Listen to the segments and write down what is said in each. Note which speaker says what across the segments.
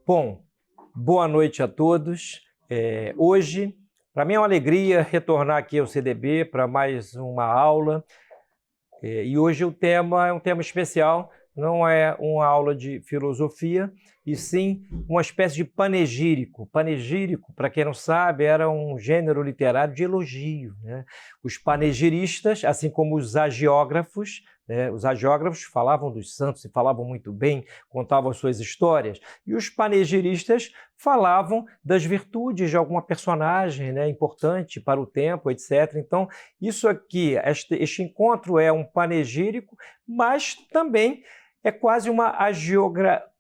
Speaker 1: Bom, boa noite a todos. Hoje, para mim é uma alegria retornar aqui ao CDB para mais uma aula. E hoje o tema é um tema especial, não é uma aula de filosofia, e sim uma espécie de panegírico. Panegírico, para quem não sabe, era um gênero literário de elogio, né? Os panegiristas, assim como os hagiógrafos, né? Os hagiógrafos falavam dos santos e falavam muito bem, contavam as suas histórias, e os panegiristas falavam das virtudes de alguma personagem, né, importante para o tempo, etc. Então, isso aqui, este encontro é um panegírico, mas também é quase uma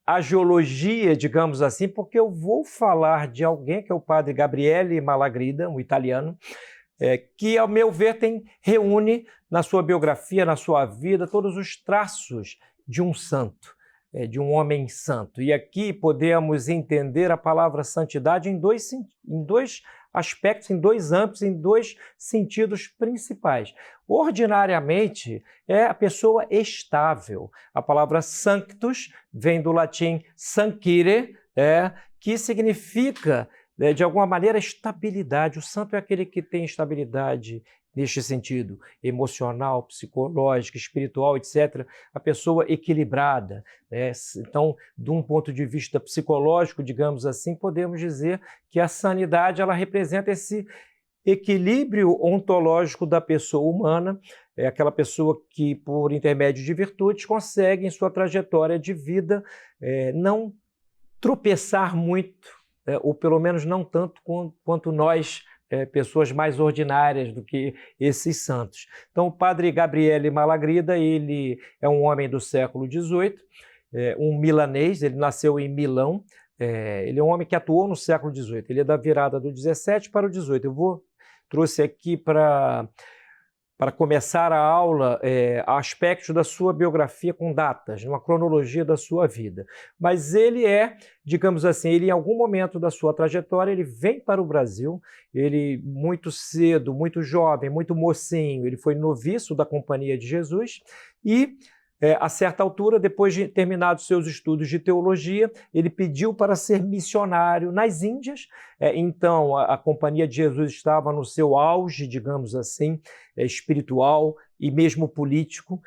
Speaker 1: agiologia, digamos assim, porque eu vou falar de alguém que é o padre Gabriele Malagrida, um italiano, que, ao meu ver, reúne na sua biografia, na sua vida, todos os traços de um santo, de um homem santo. E aqui podemos entender a palavra santidade em dois aspectos, em dois âmbitos, em dois sentidos principais. Ordinariamente, é a pessoa estável. A palavra sanctus vem do latim sancire, que significa, de alguma maneira, estabilidade. O santo é aquele que tem estabilidade neste sentido, emocional, psicológica, espiritual, etc. A pessoa equilibrada, né? Então, de um ponto de vista psicológico, digamos assim, podemos dizer que a sanidade ela representa esse equilíbrio ontológico da pessoa humana, é aquela pessoa que, por intermédio de virtudes, consegue, em sua trajetória de vida, não tropeçar muito, ou pelo menos não tanto quanto nós, pessoas mais ordinárias do que esses santos. Então, o padre Gabriele Malagrida, ele é um homem do século XVIII, um milanês, ele nasceu em Milão, ele é um homem que atuou no século XVIII, ele é da virada do 17 para o 18. Trouxe aqui para começar a aula aspectos da sua biografia com datas, uma cronologia da sua vida. Mas ele digamos assim, ele em algum momento da sua trajetória, ele vem para o Brasil, ele muito cedo, muito jovem, muito mocinho, ele foi noviço da Companhia de Jesus e, a certa altura, depois de terminados seus estudos de teologia, ele pediu para ser missionário nas Índias. Então, a Companhia de Jesus estava no seu auge, digamos assim, espiritual e mesmo político,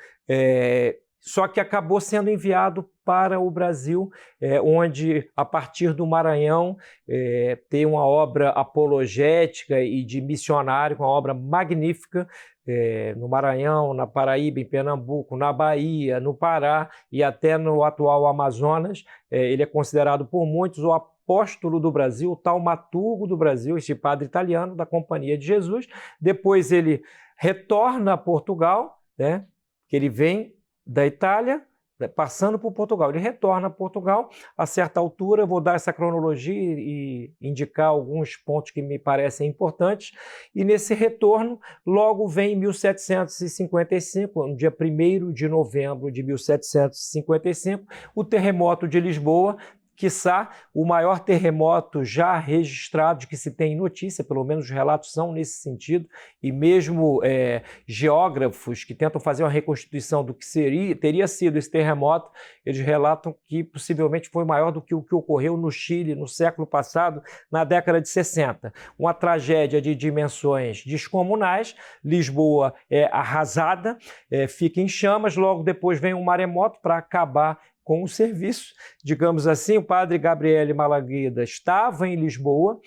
Speaker 1: só que acabou sendo enviado para o Brasil, onde, a partir do Maranhão, tem uma obra apologética e de missionário, uma obra magnífica, no Maranhão, na Paraíba, em Pernambuco, na Bahia, no Pará e até no atual Amazonas. Ele é considerado por muitos o apóstolo do Brasil, o taumaturgo do Brasil, este padre italiano da Companhia de Jesus. Depois ele retorna a Portugal, né, que ele vem da Itália, passando por Portugal. Ele retorna a Portugal, a certa altura, eu vou dar essa cronologia e indicar alguns pontos que me parecem importantes, e nesse retorno, logo vem em 1755, no dia 1º de novembro de 1755, o terremoto de Lisboa, quiçá o maior terremoto já registrado, de que se tem notícia, pelo menos os relatos são nesse sentido, e mesmo geógrafos que tentam fazer uma reconstituição do que teria sido esse terremoto, eles relatam que possivelmente foi maior do que o que ocorreu no Chile no século passado, na década de 60. Uma tragédia de dimensões descomunais, Lisboa é arrasada, fica em chamas, logo depois vem um maremoto para acabar com o serviço, digamos assim. O padre Gabriele Malagrida estava em Lisboa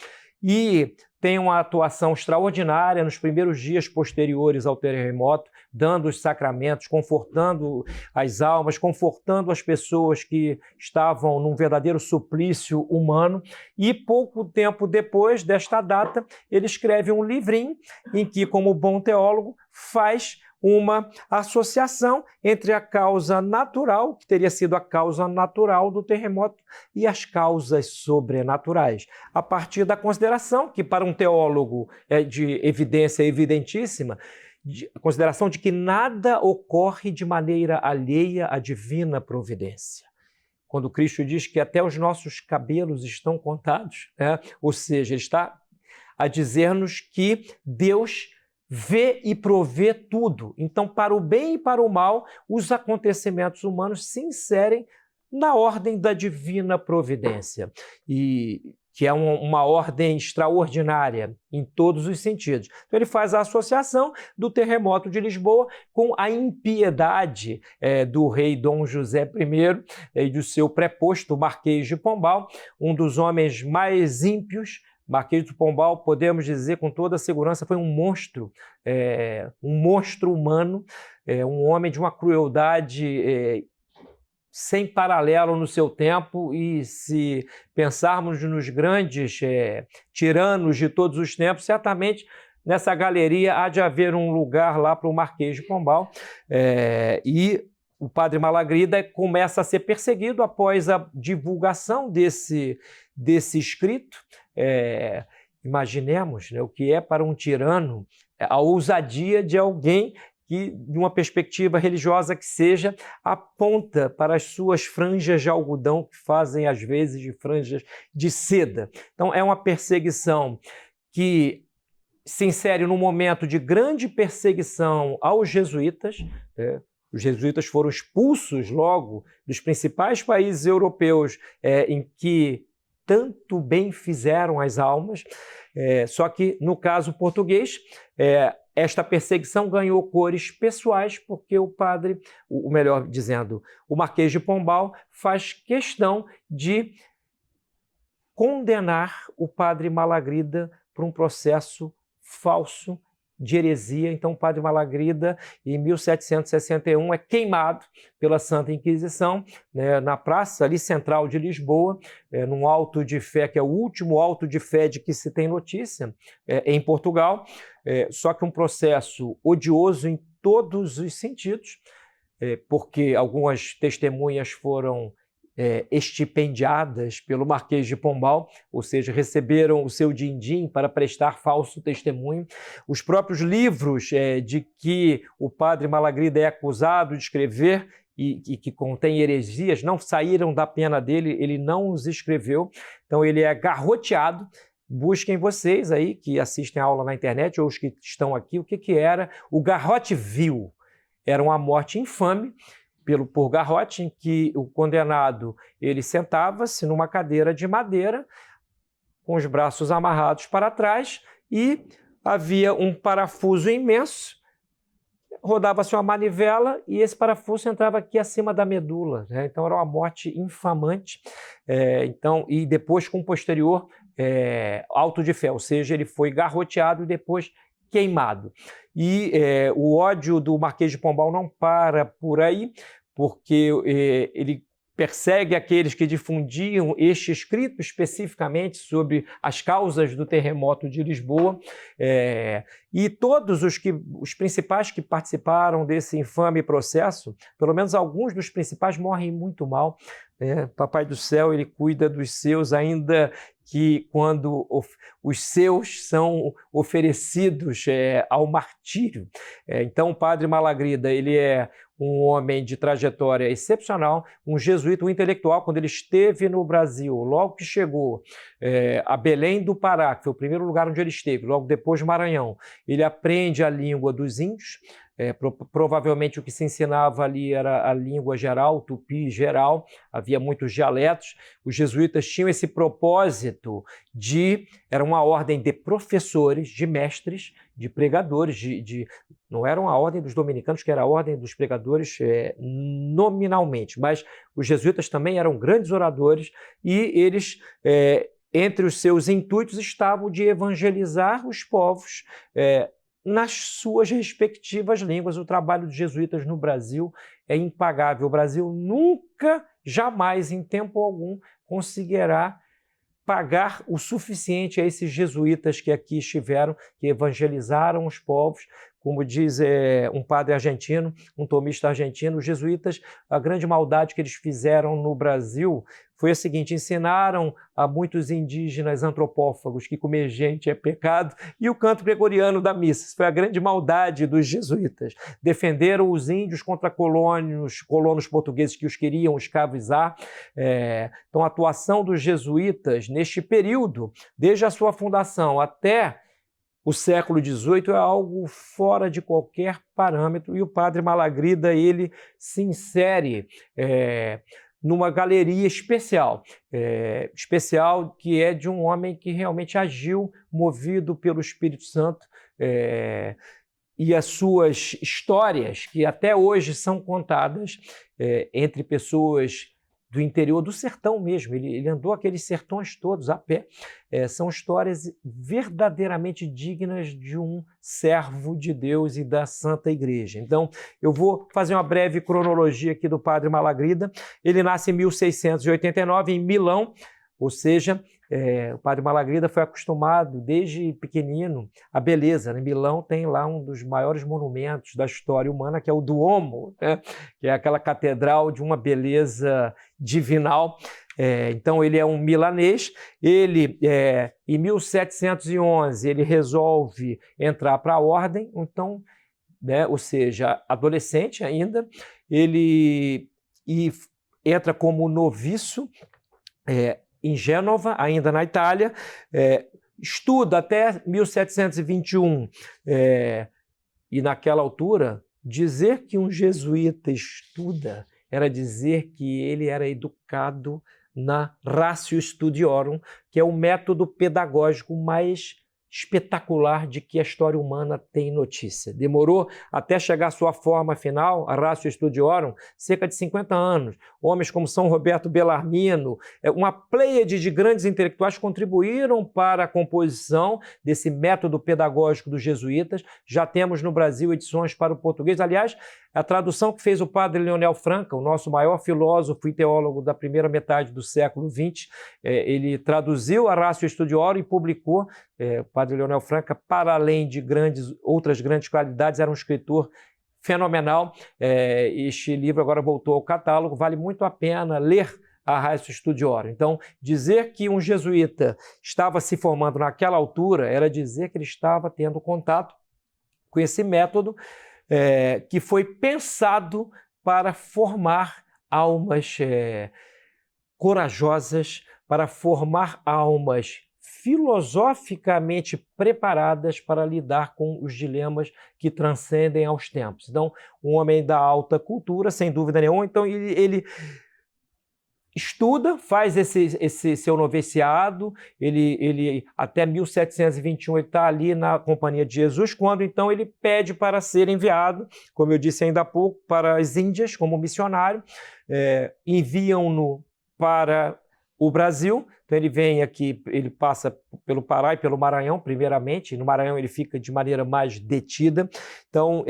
Speaker 1: e tem uma atuação extraordinária nos primeiros dias posteriores ao terremoto, dando os sacramentos, confortando as almas, confortando as pessoas que estavam num verdadeiro suplício humano. E pouco tempo depois desta data, ele escreve um livrinho em que, como bom teólogo, faz uma associação entre a causa natural, que teria sido a causa natural do terremoto, e as causas sobrenaturais, a partir da consideração, que para um teólogo é de evidência evidentíssima, a consideração de que nada ocorre de maneira alheia à divina providência. Quando Cristo diz que até os nossos cabelos estão contados, ou seja, ele está a dizer-nos que Deus vê e provê tudo. Então, para o bem e para o mal, os acontecimentos humanos se inserem na ordem da divina providência, e que é uma ordem extraordinária em todos os sentidos. Então ele faz a associação do terremoto de Lisboa com a impiedade do rei Dom José I e do seu preposto Marquês de Pombal, um dos homens mais ímpios. Marquês de Pombal, podemos dizer com toda segurança, foi um monstro humano, um homem de uma crueldade sem paralelo no seu tempo, e se pensarmos nos grandes tiranos de todos os tempos, certamente nessa galeria há de haver um lugar lá para o Marquês de Pombal, e o padre Malagrida começa a ser perseguido após a divulgação desse escrito. Imaginemos, né, o que é para um tirano a ousadia de alguém que, de uma perspectiva religiosa que seja, aponta para as suas franjas de algodão, que fazem às vezes de franjas de seda. Então é uma perseguição que se insere num momento de grande perseguição aos jesuítas. Os jesuítas foram expulsos logo dos principais países europeus em que tanto bem fizeram as almas, só que no caso português, esta perseguição ganhou cores pessoais, porque o padre, ou melhor dizendo, o Marquês de Pombal faz questão de condenar o padre Malagrida por um processo falso de heresia. Então o padre Malagrida, em 1761, é queimado pela Santa Inquisição, né, na praça ali central de Lisboa, num auto de fé, que é o último auto de fé de que se tem notícia em Portugal, só que um processo odioso em todos os sentidos, porque algumas testemunhas foram estipendiadas pelo Marquês de Pombal, ou seja, receberam o seu din-din para prestar falso testemunho. Os próprios livros de que o padre Malagrida é acusado de escrever e que contém heresias não saíram da pena dele, ele não os escreveu, então ele é garroteado. Busquem vocês aí que assistem a aula na internet ou os que estão aqui, o que era o garrote vil. Era uma morte infame por garrote, em que o condenado ele sentava-se numa cadeira de madeira com os braços amarrados para trás e havia um parafuso imenso, rodava-se uma manivela e esse parafuso entrava aqui acima da medula, né? Então era uma morte infamante, e depois com posterior auto de fé, ou seja, ele foi garroteado e depois queimado. E o ódio do Marquês de Pombal não para por aí, porque ele persegue aqueles que difundiam este escrito especificamente sobre as causas do terremoto de Lisboa, e todos os principais que participaram desse infame processo, pelo menos alguns dos principais, morrem muito mal. Papai do céu, ele cuida dos seus, ainda que quando os seus são oferecidos ao martírio. Então o padre Malagrida, ele é um homem de trajetória excepcional, um jesuíta, um intelectual. Quando ele esteve no Brasil, logo que chegou a Belém do Pará, que foi o primeiro lugar onde ele esteve, logo depois Maranhão, ele aprende a língua dos índios. Provavelmente o que se ensinava ali era a língua geral, o tupi geral, havia muitos dialetos. Os jesuítas tinham esse propósito era uma ordem de professores, de mestres, de pregadores, não era uma ordem dos dominicanos, que era a ordem dos pregadores nominalmente, mas os jesuítas também eram grandes oradores e eles, entre os seus intuitos, estavam de evangelizar os povos nas suas respectivas línguas. O trabalho dos jesuítas no Brasil é impagável. O Brasil nunca, jamais, em tempo algum, conseguirá pagar o suficiente a esses jesuítas que aqui estiveram, que evangelizaram os povos. Como diz um padre argentino, um tomista argentino, os jesuítas, a grande maldade que eles fizeram no Brasil foi a seguinte: ensinaram a muitos indígenas antropófagos que comer gente é pecado, e o canto gregoriano da missa. Isso foi a grande maldade dos jesuítas. Defenderam os índios contra colonos portugueses que os queriam escravizar. Então a atuação dos jesuítas neste período, desde a sua fundação até o século XVIII, é algo fora de qualquer parâmetro, e o padre Malagrida, ele se insere numa galeria especial, que é de um homem que realmente agiu movido pelo Espírito Santo, e as suas histórias, que até hoje são contadas entre pessoas do interior, do sertão mesmo. Ele andou aqueles sertões todos a pé. São histórias verdadeiramente dignas de um servo de Deus e da Santa Igreja. Então, eu vou fazer uma breve cronologia aqui do padre Malagrida. Ele nasce em 1689 em Milão, ou seja, o padre Malagrida foi acostumado desde pequenino à beleza. Em Milão tem lá um dos maiores monumentos da história humana, que é o Duomo, né? Que é aquela catedral de uma beleza divinal. Então ele é um milanês. Ele, em 1711, ele resolve entrar para a ordem, então, né, ou seja, adolescente ainda, ele entra como noviço, em Gênova, ainda na Itália, estuda até 1721, e naquela altura, dizer que um jesuíta estuda era dizer que ele era educado na Ratio Studiorum, que é o método pedagógico mais espetacular de que a história humana tem notícia. Demorou até chegar à sua forma final, a Ratio Studiorum, cerca de 50 anos. Homens como São Roberto Bellarmino, uma pleiade de grandes intelectuais contribuíram para a composição desse método pedagógico dos jesuítas. Já temos no Brasil edições para o português. Aliás, a tradução que fez o padre Leonel Franca, o nosso maior filósofo e teólogo da primeira metade do século XX, ele traduziu a Ratio Studiorum e publicou. O padre Leonel Franca, para além de outras grandes qualidades, era um escritor fenomenal. Este livro agora voltou ao catálogo, vale muito a pena ler a Ratio Studiorum. Então, dizer que um jesuíta estava se formando naquela altura era dizer que ele estava tendo contato com esse método que foi pensado para formar almas corajosas, para formar almas filosoficamente preparadas para lidar com os dilemas que transcendem aos tempos. Então, um homem da alta cultura, sem dúvida nenhuma, então ele estuda, faz esse seu noviciado, ele até 1721 ele está ali na Companhia de Jesus, quando então ele pede para ser enviado, como eu disse ainda há pouco, para as Índias como missionário, enviam-no para o Brasil. Então ele vem aqui, ele passa pelo Pará e pelo Maranhão, primeiramente. No Maranhão ele fica de maneira mais detida. Então,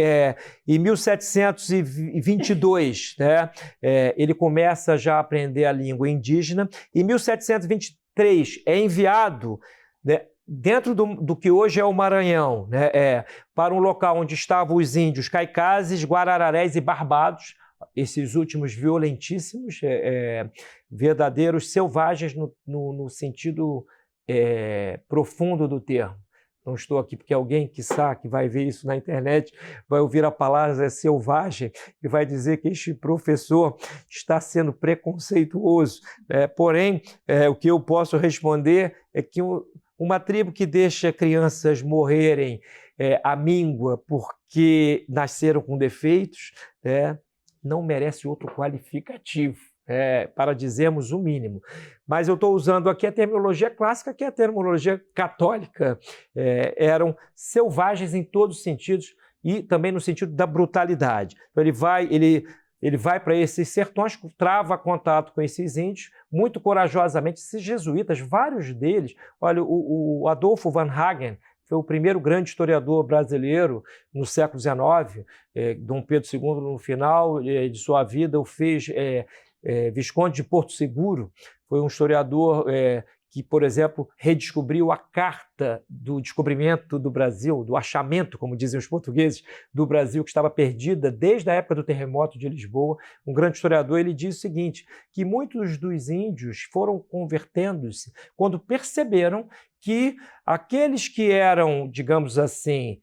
Speaker 1: em 1722, né, ele começa já a aprender a língua indígena. Em 1723 é enviado, né, dentro do que hoje é o Maranhão, né, para um local onde estavam os índios Caicases, Guarararés e Barbados, esses últimos violentíssimos, verdadeiros selvagens no sentido profundo do termo. Não estou aqui porque alguém que vai ver isso na internet, vai ouvir a palavra selvagem e vai dizer que este professor está sendo preconceituoso. Porém, o que eu posso responder é que uma tribo que deixa crianças morrerem à míngua porque nasceram com defeitos, não merece outro qualificativo, para dizermos o mínimo. Mas eu estou usando aqui a terminologia clássica, que é a terminologia católica. Eram selvagens em todos os sentidos e também no sentido da brutalidade. Então ele vai para esses sertões, trava contato com esses índios, muito corajosamente, esses jesuítas, vários deles. Olha, o Adolfo Van Hagen foi o primeiro grande historiador brasileiro no século XIX. Dom Pedro II, no final de sua vida, o fez Visconde de Porto Seguro. Foi um historiador que, por exemplo, redescobriu a carta do descobrimento do Brasil, do achamento, como dizem os portugueses, do Brasil, que estava perdida desde a época do terremoto de Lisboa. Um grande historiador, ele diz o seguinte, que muitos dos índios foram convertendo-se quando perceberam que aqueles que eram, digamos assim,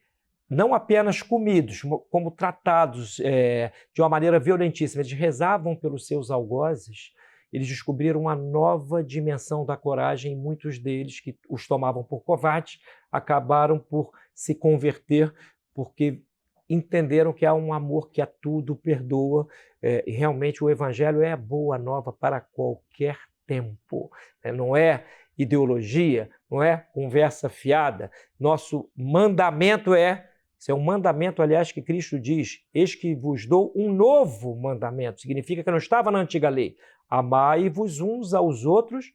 Speaker 1: não apenas comidos, como tratados de uma maneira violentíssima, eles rezavam pelos seus algozes, eles descobriram uma nova dimensão da coragem, e muitos deles, que os tomavam por covardes, acabaram por se converter, porque entenderam que há um amor que a tudo perdoa, e realmente o Evangelho é a boa nova para qualquer tempo, né? Não é ideologia, não é conversa fiada. Nosso mandamento isso é um mandamento, aliás, que Cristo diz: eis que vos dou um novo mandamento. Significa que não estava na antiga lei. Amai-vos uns aos outros,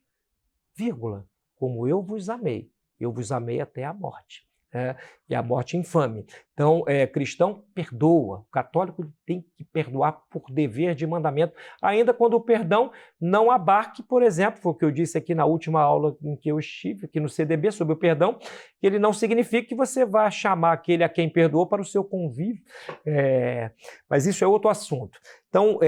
Speaker 1: vírgula, como eu vos amei. Eu vos amei até a morte. E a morte infame. Então, cristão perdoa, o católico tem que perdoar por dever de mandamento, ainda quando o perdão não abarque, por exemplo, foi o que eu disse aqui na última aula em que eu estive, aqui no CDB, sobre o perdão, que ele não significa que você vá chamar aquele a quem perdoou para o seu convívio, mas isso é outro assunto. Então,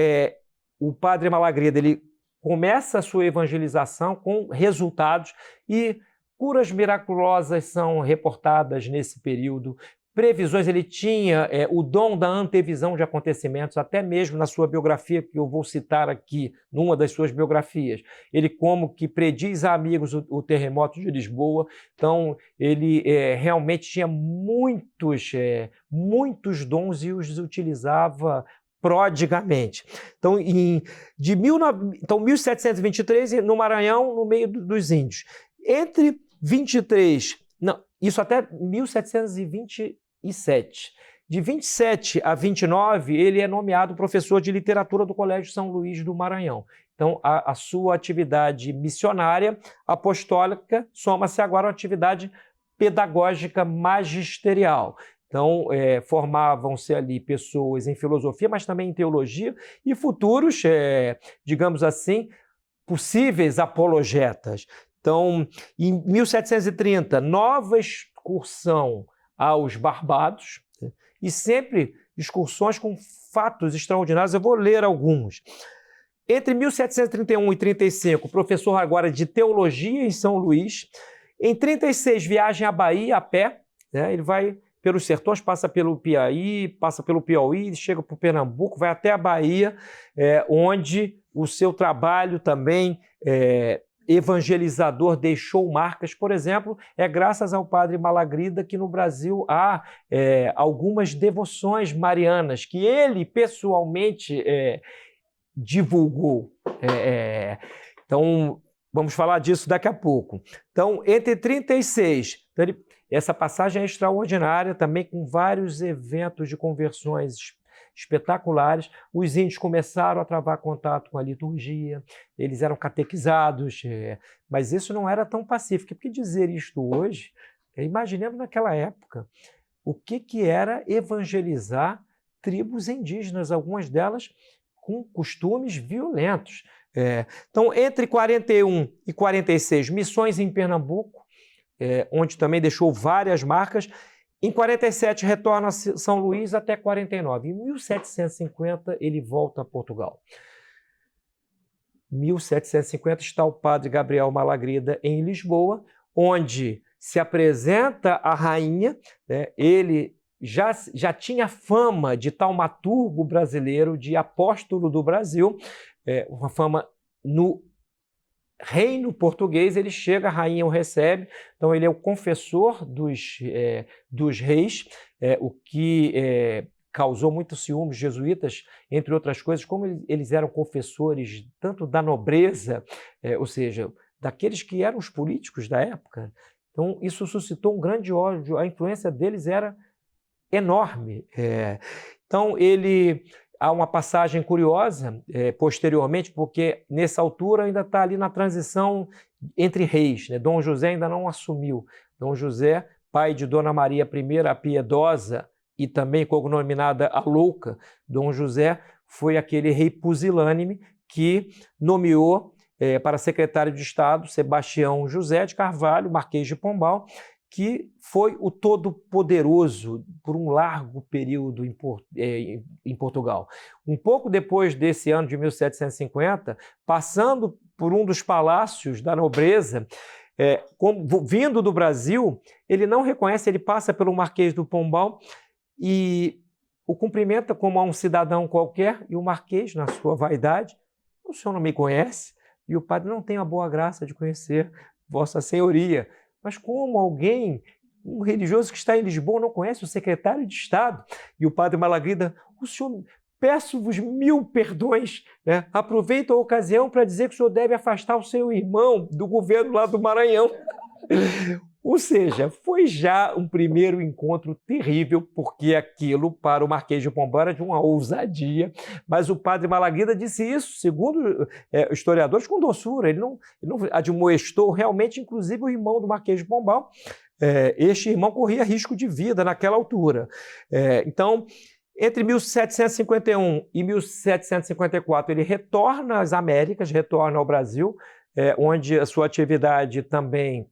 Speaker 1: o padre Malagrida, ele começa a sua evangelização com resultados e curas miraculosas são reportadas nesse período, previsões, ele tinha o dom da antevisão de acontecimentos, até mesmo na sua biografia, que eu vou citar aqui, numa das suas biografias. Ele como que prediz a amigos o terremoto de Lisboa, então ele realmente tinha muitos dons e os utilizava prodigamente. Então, 1723, no Maranhão, no meio dos índios. Entre 23, não, isso até 1727. De 27 a 29, ele é nomeado professor de literatura do Colégio São Luís do Maranhão. Então, a sua atividade missionária apostólica soma-se agora a uma atividade pedagógica magisterial. Então, formavam-se ali pessoas em filosofia, mas também em teologia, e futuros, digamos assim, possíveis apologetas. Então, em 1730, nova excursão aos Barbados, né? E sempre excursões com fatos extraordinários. Eu vou ler alguns. Entre 1731 e 35, professor agora de teologia em São Luís. Em 36, viagem à Bahia a pé, né? Ele vai pelos sertões, passa pelo Piauí, chega para o Pernambuco, vai até a Bahia, onde o seu trabalho também evangelizador deixou marcas. Por exemplo, graças ao padre Malagrida que no Brasil há algumas devoções marianas que ele pessoalmente divulgou. Então, vamos falar disso daqui a pouco. Então, entre 36, essa passagem é extraordinária, também com vários eventos de conversões espetaculares. Os índios começaram a travar contato com a liturgia, eles eram catequizados, mas isso não era tão pacífico. Porque dizer isto hoje, imaginemos naquela época, o que era evangelizar tribos indígenas, algumas delas com costumes violentos. Então, entre 41 e 46, missões em Pernambuco, onde também deixou várias marcas. Em 47, retorna a São Luís até 49. Em 1750, ele volta a Portugal. Em 1750 está o padre Gabriel Malagrida em Lisboa, onde se apresenta a rainha, né? Ele já tinha fama de taumaturgo brasileiro, de apóstolo do Brasil, uma fama no reino português. Ele chega, a rainha o recebe, então ele é o confessor dos reis, o que causou muitos ciúmes jesuítas, entre outras coisas, como eles eram confessores tanto da nobreza, ou seja, daqueles que eram os políticos da época. Então isso suscitou um grande ódio, a influência deles era enorme. Então há uma passagem curiosa posteriormente, porque nessa altura ainda está ali na transição entre reis, né? Dom José ainda não assumiu. Dom José, pai de Dona Maria I, a Piedosa, e também cognominada a Louca, Dom José foi aquele rei pusilânime que nomeou para secretário de Estado Sebastião José de Carvalho, Marquês de Pombal, que foi o todo-poderoso por um largo período em Portugal. Um pouco depois desse ano de 1750, passando por um dos palácios da nobreza, vindo do Brasil, ele não reconhece, ele passa pelo Marquês do Pombal e o cumprimenta como a um cidadão qualquer, e o Marquês, na sua vaidade: o senhor não me conhece? E o padre: não tenho a boa graça de conhecer Vossa Senhoria. Mas como alguém um religioso que está em Lisboa não conhece o secretário de Estado. E o padre Malagrida, o senhor, peço-vos 1000 perdões, né? Aproveito a ocasião para dizer que o senhor deve afastar o seu irmão do governo lá do Maranhão. Ou seja, foi já um primeiro encontro terrível, porque aquilo para o Marquês de Pombal era de uma ousadia, mas o padre Malagrida disse isso, segundo historiadores, com doçura, ele não admoestou realmente, inclusive o irmão do Marquês de Pombal. Este irmão corria risco de vida naquela altura. Então, entre 1751 e 1754, ele retorna às Américas, retorna ao Brasil, onde a sua atividade também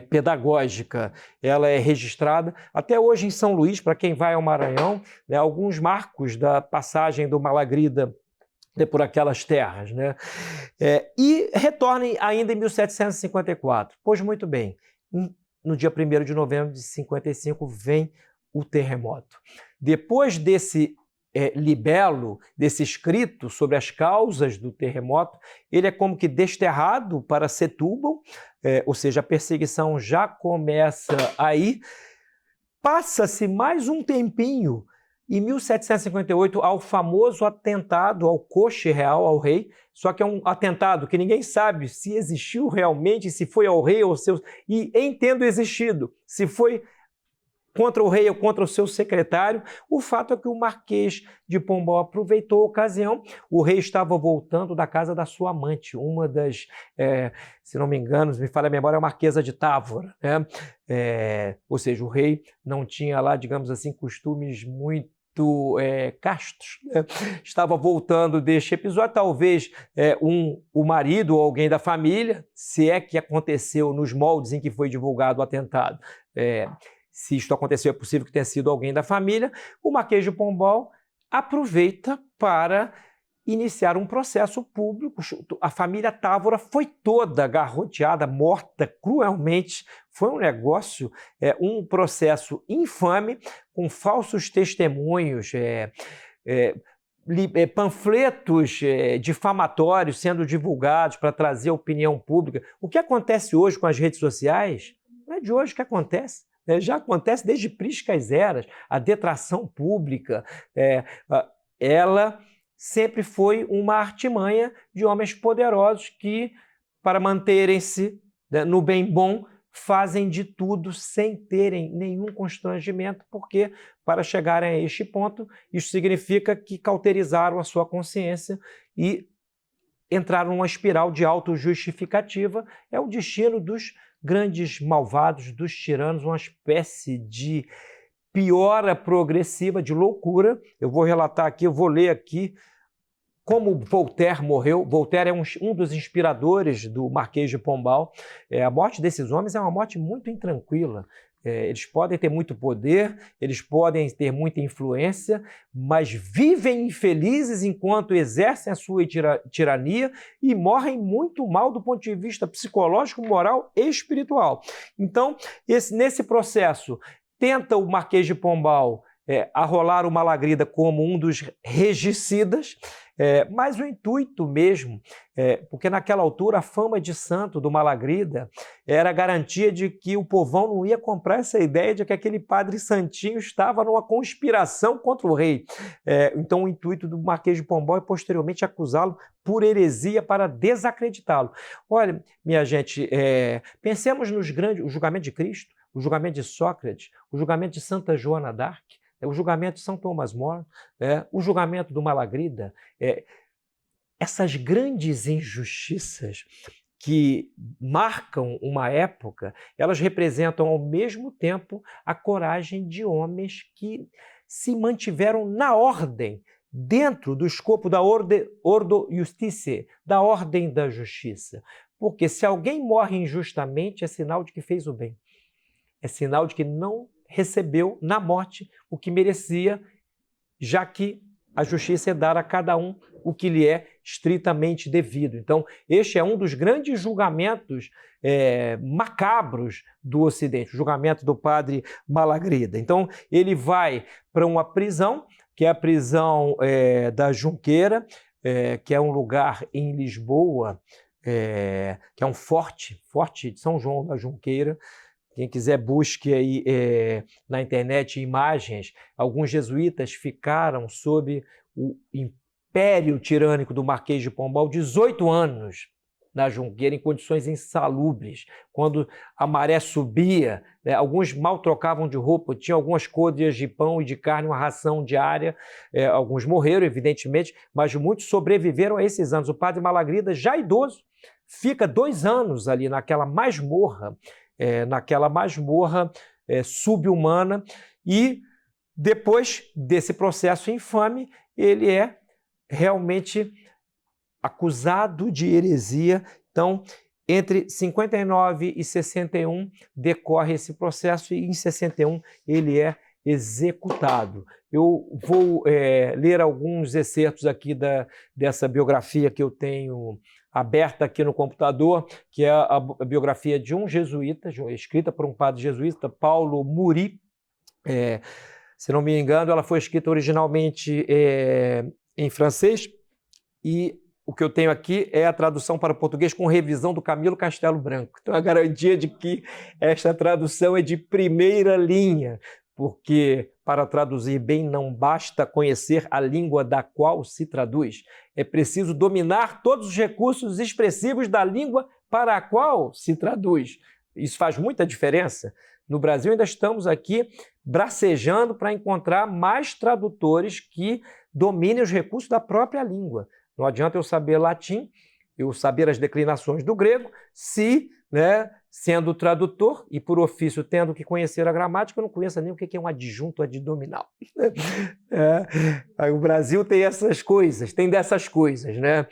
Speaker 1: pedagógica, ela é registrada. Até hoje em São Luís, para quem vai ao Maranhão, né, alguns marcos da passagem do Malagrida por aquelas terras, né? E retornem ainda em 1754. Pois muito bem, no dia 1º de novembro de 55 vem o terremoto. Depois desse libelo, desse escrito sobre as causas do terremoto, ele é como que desterrado para Setúbal, ou seja, a perseguição já começa aí. Passa-se mais um tempinho, em 1758, ao famoso atentado ao coche real, ao rei, só que é um atentado que ninguém sabe se existiu realmente, se foi ao rei ou seus... E em tendo existido, se foi contra o rei ou contra o seu secretário, o fato é que o Marquês de Pombal aproveitou a ocasião. O rei estava voltando da casa da sua amante, uma das, se não me engano, se me falha a memória, a Marquesa de Távora, né? Ou seja, o rei não tinha lá, digamos assim, costumes muito castos, né? Estava voltando deste episódio, talvez o marido ou alguém da família, se é que aconteceu nos moldes em que foi divulgado o atentado, se isto aconteceu, é possível que tenha sido alguém da família. O Marquês de Pombal aproveita para iniciar um processo público. A família Távora foi toda garroteada, morta cruelmente. Foi um negócio, um processo infame, com falsos testemunhos, panfletos difamatórios sendo divulgados para trazer opinião pública. O que acontece hoje com as redes sociais não é de hoje que acontece. Já acontece desde priscas eras, a detração pública, ela sempre foi uma artimanha de homens poderosos que, para manterem-se no bem bom, fazem de tudo sem terem nenhum constrangimento, porque para chegarem a este ponto, isso significa que cauterizaram a sua consciência e entraram numa espiral de autojustificativa. É o destino dos grandes malvados, dos tiranos, uma espécie de piora progressiva, de loucura. Eu vou relatar aqui, eu vou ler aqui como Voltaire morreu. Voltaire é um dos inspiradores do Marquês de Pombal. A morte desses homens é uma morte muito intranquila. Eles podem ter muito poder, eles podem ter muita influência, mas vivem infelizes enquanto exercem a sua tirania e morrem muito mal do ponto de vista psicológico, moral e espiritual. Então, nesse processo, tenta o Marquês de Pombal arrolar o Malagrida como um dos regicidas, mas o intuito mesmo, porque naquela altura a fama de santo do Malagrida era a garantia de que o povão não ia comprar essa ideia de que aquele padre santinho estava numa conspiração contra o rei. Então o intuito do Marquês de Pombal é posteriormente acusá-lo por heresia para desacreditá-lo. Olha, minha gente, pensemos o julgamento de Cristo, o julgamento de Sócrates, o julgamento de Santa Joana d'Arc, o julgamento de São Thomas More, o julgamento do Malagrida, essas grandes injustiças que marcam uma época, elas representam ao mesmo tempo a coragem de homens que se mantiveram na ordem, dentro do escopo da Ordo Justice, da ordem da justiça. Porque se alguém morre injustamente, é sinal de que fez o bem. É sinal de que não recebeu na morte o que merecia, já que a justiça é dar a cada um o que lhe é estritamente devido. Então, este é um dos grandes julgamentos macabros do Ocidente, o julgamento do padre Malagrida. Então, ele vai para uma prisão, que é a prisão da Junqueira, que é um lugar em Lisboa, que é um forte de São João da Junqueira, Quem quiser busque aí na internet imagens. Alguns jesuítas ficaram sob o império tirânico do Marquês de Pombal 18 anos na Junqueira, em condições insalubres. Quando a maré subia, né, alguns mal trocavam de roupa, tinham algumas côdeas de pão e de carne, uma ração diária. Alguns morreram, evidentemente, mas muitos sobreviveram a esses anos. O padre Malagrida, já idoso, fica 2 anos ali naquela masmorra, subhumana, e depois desse processo infame, ele é realmente acusado de heresia. Então, entre 59 e 61 decorre esse processo e em 61 ele é executado. Eu vou ler alguns excertos aqui dessa biografia que eu tenho aberta aqui no computador, que é a biografia de um jesuíta, escrita por um padre jesuíta, Paulo Muri. Se não me engano, ela foi escrita originalmente em francês, e o que eu tenho aqui é a tradução para o português com revisão do Camilo Castelo Branco. Então, a garantia de que esta tradução é de primeira linha, porque para traduzir bem não basta conhecer a língua da qual se traduz, é preciso dominar todos os recursos expressivos da língua para a qual se traduz. Isso faz muita diferença. No Brasil ainda estamos aqui bracejando para encontrar mais tradutores que dominem os recursos da própria língua. Não adianta eu saber latim, eu saber as declinações do grego, se, sendo tradutor e por ofício tendo que conhecer a gramática, eu não conheço nem o que é um adjunto adnominal. O Brasil tem essas coisas, tem dessas coisas, né?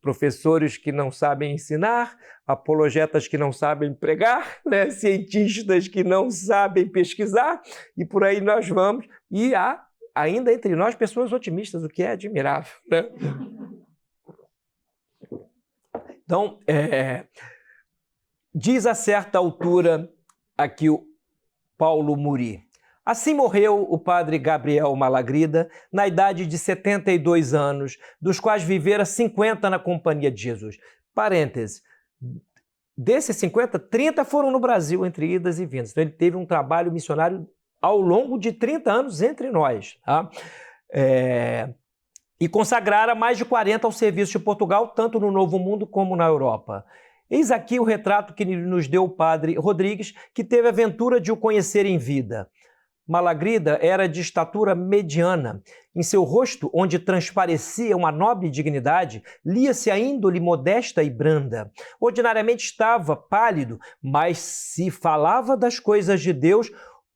Speaker 1: Professores que não sabem ensinar, apologetas que não sabem pregar, né? Cientistas que não sabem pesquisar, e por aí nós vamos. E há ainda entre nós pessoas otimistas, o que é admirável, né? Então, diz a certa altura aqui o Paulo Muri: assim morreu o padre Gabriel Malagrida, na idade de 72 anos, dos quais vivera 50 na companhia de Jesus. Parêntese, desses 50, 30 foram no Brasil, entre idas e vindas. Então ele teve um trabalho missionário ao longo de 30 anos entre nós. Tá? E consagrara mais de 40 ao serviço de Portugal, tanto no Novo Mundo como na Europa. Eis aqui o retrato que nos deu o padre Rodrigues, que teve a ventura de o conhecer em vida. Malagrida era de estatura mediana. Em seu rosto, onde transparecia uma nobre dignidade, lia-se a índole modesta e branda. Ordinariamente estava pálido, mas se falava das coisas de Deus,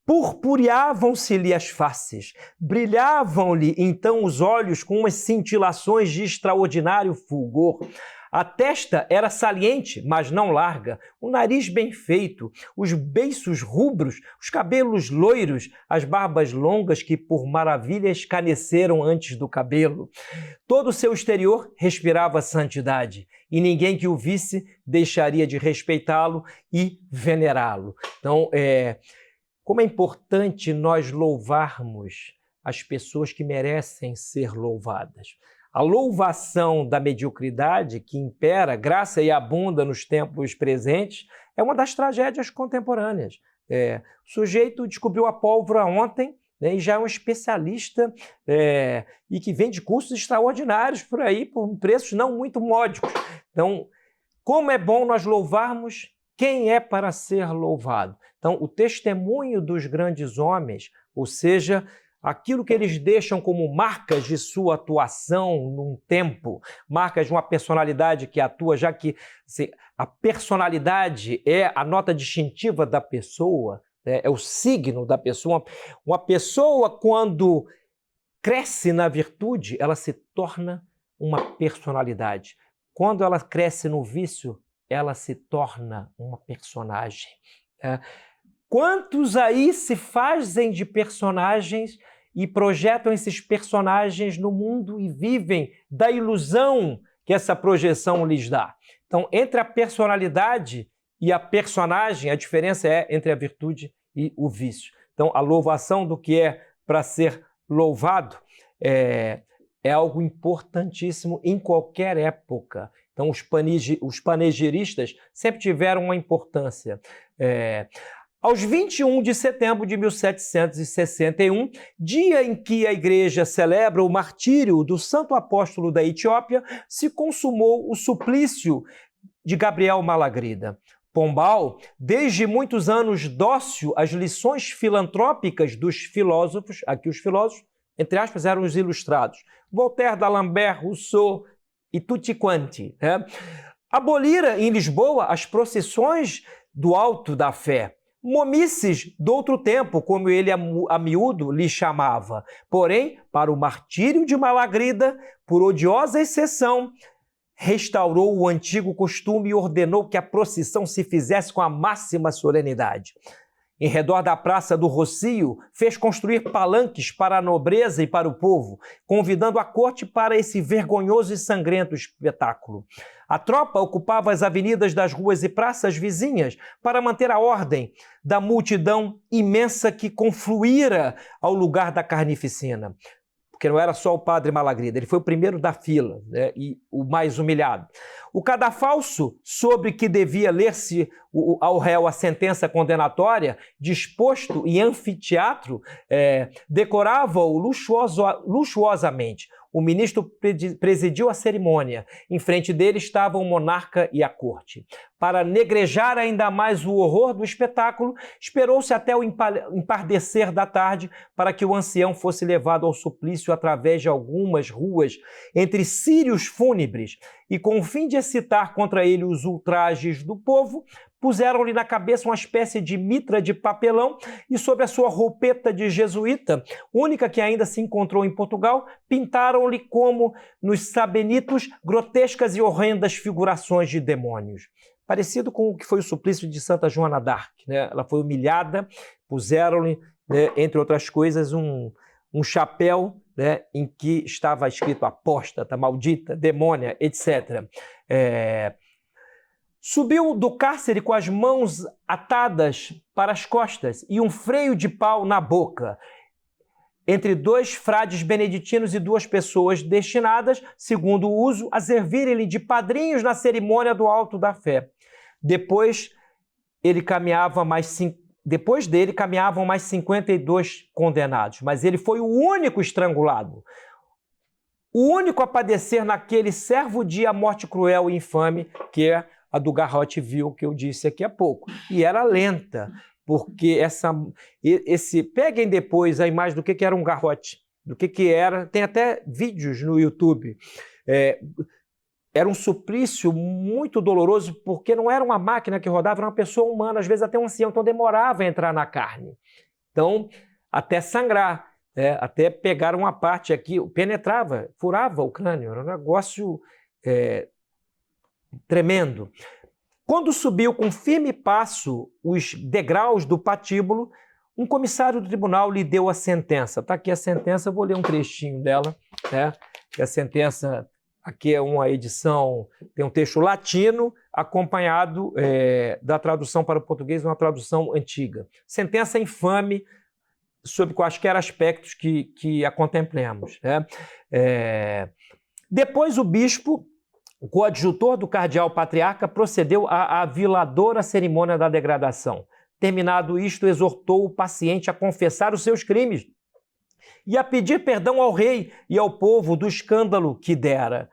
Speaker 1: purpureavam-se-lhe as faces, brilhavam-lhe então os olhos com umas cintilações de extraordinário fulgor. A testa era saliente, mas não larga, o nariz bem feito, os beiços rubros, os cabelos loiros, as barbas longas que por maravilha escaneceram antes do cabelo. Todo o seu exterior respirava santidade, e ninguém que o visse deixaria de respeitá-lo e venerá-lo. Então, como é importante nós louvarmos as pessoas que merecem ser louvadas. A louvação da mediocridade que impera, graça e abunda nos tempos presentes, é uma das tragédias contemporâneas. O sujeito descobriu a pólvora ontem, né, e já é um especialista e que vende cursos extraordinários por aí, por preços não muito módicos. Então, como é bom nós louvarmos quem é para ser louvado. Então, o testemunho dos grandes homens, ou seja, aquilo que eles deixam como marcas de sua atuação num tempo, marcas de uma personalidade que atua, já que a personalidade é a nota distintiva da pessoa, é o signo da pessoa. Uma pessoa, quando cresce na virtude, ela se torna uma personalidade. Quando ela cresce no vício, ela se torna uma personagem. Quantos aí se fazem de personagens e projetam esses personagens no mundo e vivem da ilusão que essa projeção lhes dá? Então, entre a personalidade e a personagem, a diferença é entre a virtude e o vício. Então, a louvação do que é para ser louvado é algo importantíssimo em qualquer época. Então, os panegiristas sempre tiveram uma importância. Aos 21 de setembro de 1761, dia em que a Igreja celebra o martírio do Santo Apóstolo da Etiópia, se consumou o suplício de Gabriel Malagrida. Pombal, desde muitos anos dócil às lições filantrópicas dos filósofos, aqui os filósofos, entre aspas, eram os ilustrados, Voltaire, D'Alembert, Rousseau e tutti quanti, né? Abolira em Lisboa as procissões do Alto da Fé, momices do outro tempo, como ele a miúdo lhe chamava. Porém, para o martírio de Malagrida, por odiosa exceção, restaurou o antigo costume e ordenou que a procissão se fizesse com a máxima solenidade. Em redor da Praça do Rocio, fez construir palanques para a nobreza e para o povo, convidando a corte para esse vergonhoso e sangrento espetáculo. A tropa ocupava as avenidas das ruas e praças vizinhas para manter a ordem da multidão imensa que confluíra ao lugar da carnificina. Porque não era só o padre Malagrida, ele foi o primeiro da fila, né, e o mais humilhado. O cadafalso, sobre que devia ler-se ao réu a sentença condenatória, disposto em anfiteatro, decorava-o luxuosamente. O ministro presidiu a cerimônia. Em frente dele estavam o monarca e a corte. Para negrejar ainda mais o horror do espetáculo, esperou-se até o empardecer da tarde para que o ancião fosse levado ao suplício através de algumas ruas entre círios fúnebres e, com o fim de excitar contra ele os ultrajes do povo, puseram-lhe na cabeça uma espécie de mitra de papelão e sobre a sua roupeta de jesuíta, única que ainda se encontrou em Portugal, pintaram-lhe, como nos sabenitos, grotescas e horrendas figurações de demônios. Parecido com o que foi o suplício de Santa Joana d'Arc, né? Ela foi humilhada, puseram-lhe, né, entre outras coisas, um chapéu, né, em que estava escrito apóstata, maldita, demônia, etc. Subiu do cárcere com as mãos atadas para as costas e um freio de pau na boca, entre dois frades beneditinos e duas pessoas destinadas, segundo o uso, a servirem-lhe de padrinhos na cerimônia do Alto da Fé. Depois dele caminhavam mais 52 condenados, mas ele foi o único estrangulado, o único a padecer naquele servo dia a morte cruel e infame, que é a do garrote vil, que eu disse aqui há pouco. E era lenta, porque peguem depois a imagem do que era um garrote, do que era, tem até vídeos no YouTube. Era um suplício muito doloroso, porque não era uma máquina que rodava, era uma pessoa humana, às vezes até um ancião, então demorava a entrar na carne. Então, até sangrar, até pegar uma parte aqui, penetrava, furava o crânio, era um negócio tremendo. Quando subiu com firme passo os degraus do patíbulo, um comissário do tribunal lhe deu a sentença. Está aqui a sentença, eu vou ler um trechinho dela, né? A sentença... Aqui é uma edição, tem um texto latino acompanhado da tradução para o português, uma tradução antiga. Sentença infame sobre quaisquer aspectos que a contemplemos, né? Depois o bispo, o coadjutor do cardeal patriarca, procedeu à aviladora cerimônia da degradação. Terminado isto, exortou o paciente a confessar os seus crimes e a pedir perdão ao rei e ao povo do escândalo que dera.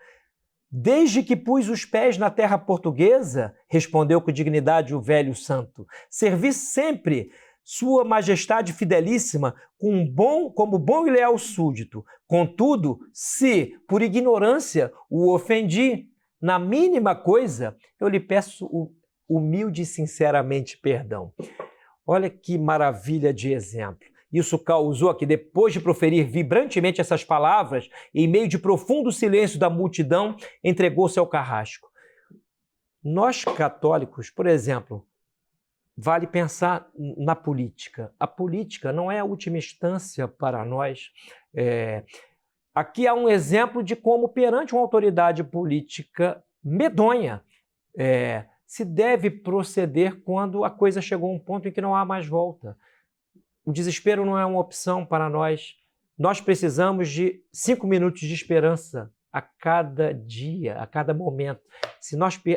Speaker 1: Desde que pus os pés na terra portuguesa, respondeu com dignidade o velho santo, servi sempre sua majestade fidelíssima como bom e leal súdito. Contudo, se por ignorância o ofendi, na mínima coisa, eu lhe peço humilde e sinceramente perdão. Olha que maravilha de exemplo. Isso causou que, depois de proferir vibrantemente essas palavras, em meio de profundo silêncio da multidão, entregou-se ao carrasco. Nós, católicos, por exemplo, vale pensar na política. A política não é a última instância para nós. Aqui há um exemplo de como, perante uma autoridade política medonha, se deve proceder quando a coisa chegou a um ponto em que não há mais volta. O desespero não é uma opção para nós. nós precisamos de 5 minutos de esperança a cada dia, a cada momento.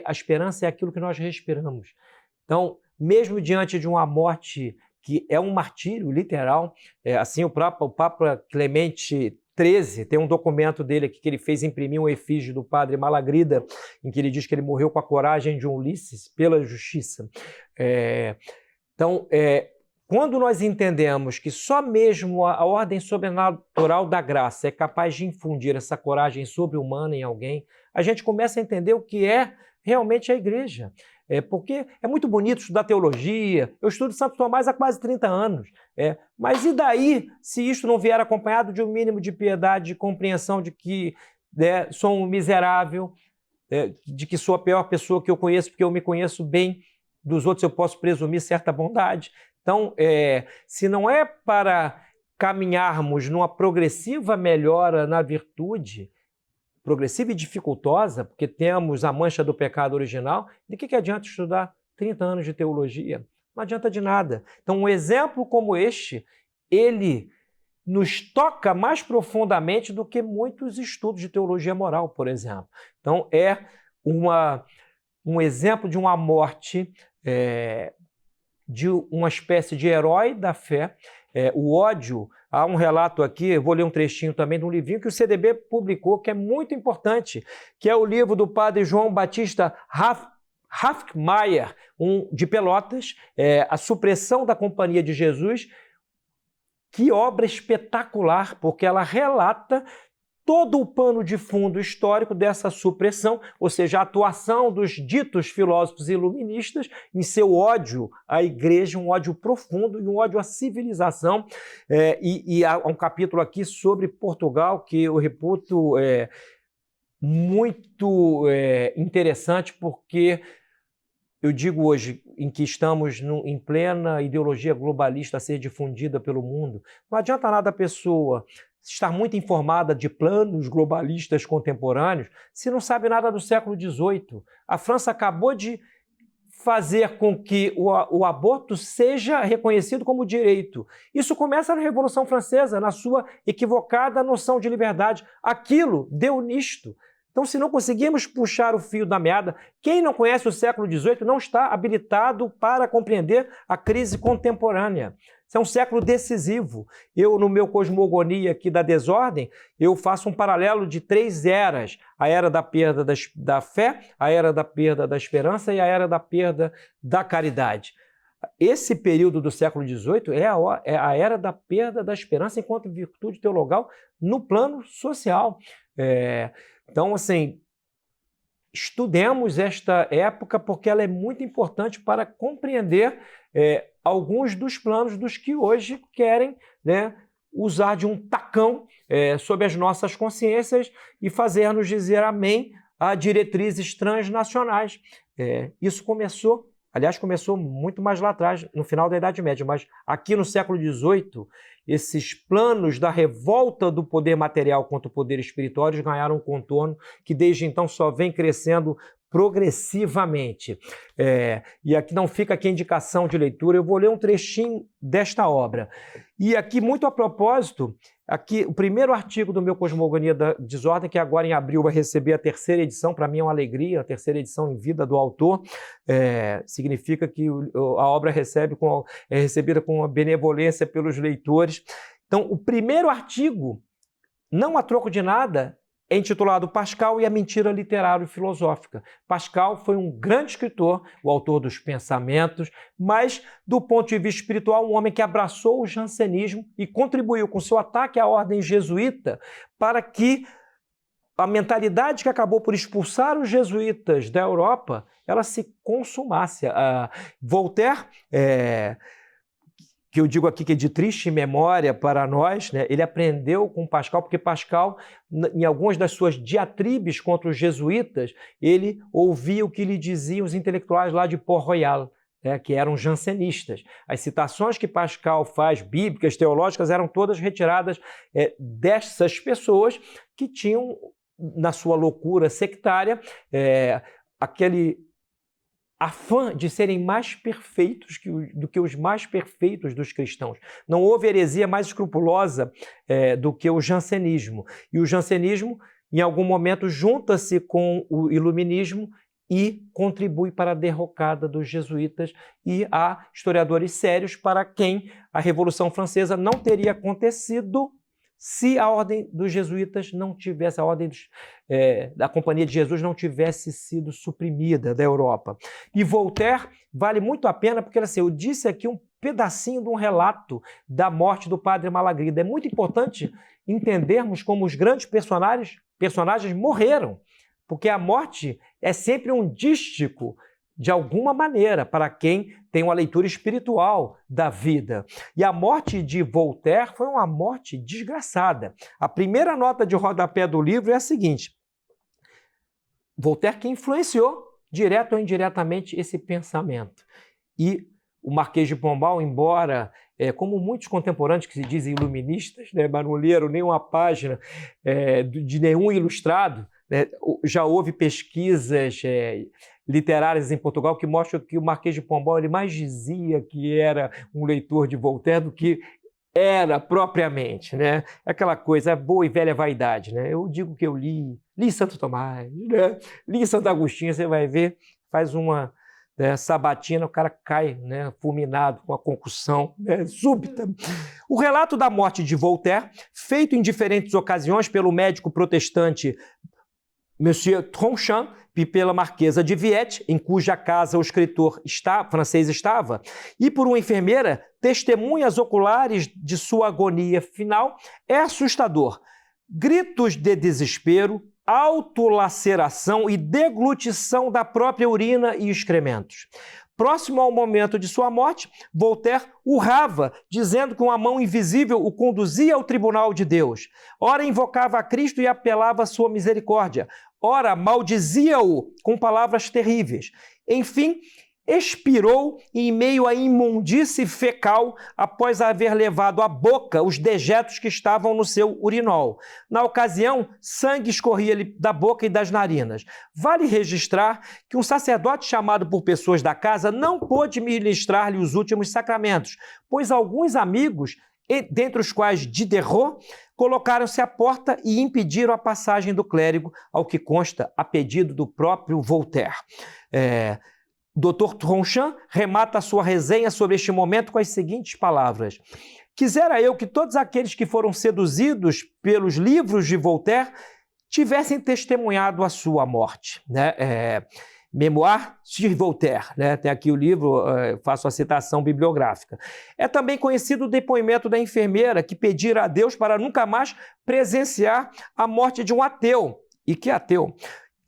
Speaker 1: A esperança é aquilo que nós respiramos. Então, mesmo diante de uma morte que é um martírio literal, assim o Papa Clemente XIII, tem um documento dele aqui que ele fez imprimir um efígie do padre Malagrida, em que ele diz que ele morreu com a coragem de um Ulisses pela justiça. Então, quando nós entendemos que só mesmo a ordem sobrenatural da graça é capaz de infundir essa coragem sobre-humana em alguém, a gente começa a entender o que é realmente a igreja. Porque é muito bonito estudar teologia, eu estudo Santo Tomás há quase 30 anos, mas e daí se isto não vier acompanhado de um mínimo de piedade, de compreensão de que sou um miserável, de que sou a pior pessoa que eu conheço, porque eu me conheço bem, dos outros eu posso presumir certa bondade. Então, se não é para caminharmos numa progressiva melhora na virtude, progressiva e dificultosa, porque temos a mancha do pecado original, de que adianta estudar 30 anos de teologia? Não adianta de nada. Então, um exemplo como este, ele nos toca mais profundamente do que muitos estudos de teologia moral, por exemplo. Então, é um exemplo de uma morte de uma espécie de herói da fé. O ódio, há um relato aqui, eu vou ler um trechinho também de um livrinho que o CDB publicou, que é muito importante, que é o livro do padre João Batista Hafkmayer, de Pelotas, A Supressão da Companhia de Jesus. Que obra espetacular, porque ela relata todo o pano de fundo histórico dessa supressão, ou seja, a atuação dos ditos filósofos iluministas em seu ódio à igreja, um ódio profundo e um ódio à civilização. E há um capítulo aqui sobre Portugal que eu reputo muito interessante, porque eu digo hoje, em que estamos em plena ideologia globalista a ser difundida pelo mundo, não adianta nada a pessoa estar muito informada de planos globalistas contemporâneos se não sabe nada do século XVIII. A França acabou de fazer com que o aborto seja reconhecido como direito. Isso começa na Revolução Francesa, na sua equivocada noção de liberdade. Aquilo deu nisto. Então, se não conseguimos puxar o fio da meada, quem não conhece o século XVIII não está habilitado para compreender a crise contemporânea. Isso é um século decisivo. Eu, no meu Cosmogonia aqui da Desordem, eu faço um paralelo de 3 eras. A era da perda da fé, a era da perda da esperança e a era da perda da caridade. Esse período do século XVIII é a era da perda da esperança enquanto virtude teologal no plano social. Então, assim, estudemos esta época porque ela é muito importante para compreender alguns dos planos dos que hoje querem, usar de um tacão sobre as nossas consciências e fazer-nos dizer amém a diretrizes transnacionais. Isso começou muito mais lá atrás, no final da Idade Média, mas aqui no século XVIII, esses planos da revolta do poder material contra o poder espiritual eles ganharam um contorno que desde então só vem crescendo progressivamente. E aqui não fica aqui a indicação de leitura, eu vou ler um trechinho desta obra. E aqui, muito a propósito, aqui o primeiro artigo do meu Cosmogonia da Desordem, que agora em abril vai receber a 3ª edição, para mim é uma alegria, a 3ª edição em vida do autor, significa que a obra é recebida com uma benevolência pelos leitores. Então, o primeiro artigo, não a troco de nada, é intitulado Pascal e a Mentira Literária e Filosófica. Pascal foi um grande escritor, o autor dos Pensamentos, mas, do ponto de vista espiritual, um homem que abraçou o jansenismo e contribuiu com seu ataque à ordem jesuíta para que a mentalidade que acabou por expulsar os jesuítas da Europa, ela se consumasse. Voltaire, que eu digo aqui que é de triste memória para nós, ele aprendeu com Pascal, porque Pascal, em algumas das suas diatribes contra os jesuítas, ele ouvia o que lhe diziam os intelectuais lá de Port-Royal, que eram jansenistas. As citações que Pascal faz, bíblicas, teológicas, eram todas retiradas dessas pessoas que tinham, na sua loucura sectária, aquele afã de serem mais perfeitos do que os mais perfeitos dos cristãos. Não houve heresia mais escrupulosa do que o jansenismo. E o jansenismo, em algum momento, junta-se com o iluminismo e contribui para a derrocada dos jesuítas, e há historiadores sérios para quem a Revolução Francesa não teria acontecido se a ordem dos jesuítas não tivesse, a ordem da Companhia de Jesus não tivesse sido suprimida da Europa. E Voltaire vale muito a pena, porque assim, eu disse aqui um pedacinho de um relato da morte do padre Malagrida. É muito importante entendermos como os grandes personagens morreram, porque a morte é sempre um dístico, de alguma maneira, para quem tem uma leitura espiritual da vida. E a morte de Voltaire foi uma morte desgraçada. A primeira nota de rodapé do livro é a seguinte: Voltaire que influenciou, direto ou indiretamente, esse pensamento. E o Marquês de Pombal, embora, como muitos contemporâneos que se dizem iluministas, né, mas não leram nenhuma página de nenhum ilustrado, né, já houve pesquisas literárias em Portugal que mostram que o Marquês de Pombal ele mais dizia que era um leitor de Voltaire do que era propriamente, né? Aquela coisa, boa e velha vaidade, né? Eu digo que eu li Santo Tomás, né? Li Santo Agostinho, você vai ver, faz uma sabatina, o cara cai, né, fulminado com a concussão, né, súbita. O relato da morte de Voltaire, feito em diferentes ocasiões pelo médico protestante Monsieur Tronchin e pela marquesa de Viette, em cuja casa o escritor francês estava, e por uma enfermeira, testemunhas oculares de sua agonia final, é assustador. Gritos de desespero, autolaceração e deglutição da própria urina e excrementos. Próximo ao momento de sua morte, Voltaire urrava, dizendo que uma mão invisível o conduzia ao tribunal de Deus. Ora invocava a Cristo e apelava à sua misericórdia. Ora maldizia-o com palavras terríveis. Enfim, expirou em meio à imundície fecal após haver levado à boca os dejetos que estavam no seu urinol. Na ocasião, sangue escorria-lhe da boca e das narinas. Vale registrar que um sacerdote chamado por pessoas da casa não pôde ministrar-lhe os últimos sacramentos, pois alguns amigos, dentre os quais Diderot, colocaram-se à porta e impediram a passagem do clérigo, ao que consta a pedido do próprio Voltaire. Dr. Tronchin remata a sua resenha sobre este momento com as seguintes palavras: quisera eu que todos aqueles que foram seduzidos pelos livros de Voltaire tivessem testemunhado a sua morte. Né? Memoir de Voltaire, né? Tem aqui o livro, faço a citação bibliográfica. É também conhecido o depoimento da enfermeira que pedira a Deus para nunca mais presenciar a morte de um ateu. E que ateu?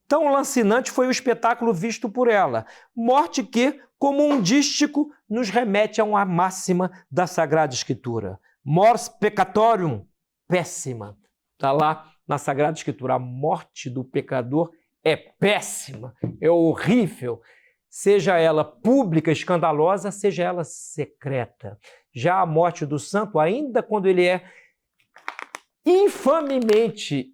Speaker 1: Tão lancinante foi o espetáculo visto por ela. Morte que, como um dístico, nos remete a uma máxima da Sagrada Escritura. Mors peccatorium, péssima. Está lá na Sagrada Escritura. A morte do pecador é péssima, é horrível. Seja ela pública, escandalosa, seja ela secreta. Já a morte do santo, ainda quando ele é infamemente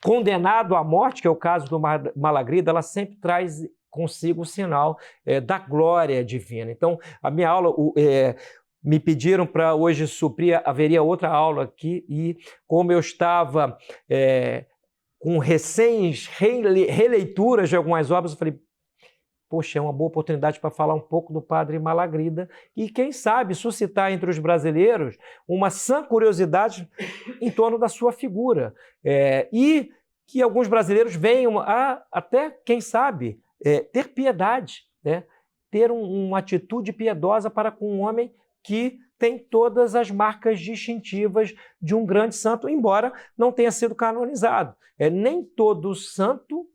Speaker 1: condenado à morte, que é o caso do Malagrida, ela sempre traz consigo o sinal da glória divina. Então, a minha aula, me pediram para hoje suprir, haveria outra aula aqui, e como eu estava com releituras de algumas obras, eu falei, poxa, é uma boa oportunidade para falar um pouco do padre Malagrida e, quem sabe, suscitar entre os brasileiros uma sã curiosidade em torno da sua figura. E que alguns brasileiros venham a, até, quem sabe, ter piedade, né? Ter uma atitude piedosa para com um homem que tem todas as marcas distintivas de um grande santo, embora não tenha sido canonizado. Nem todo santo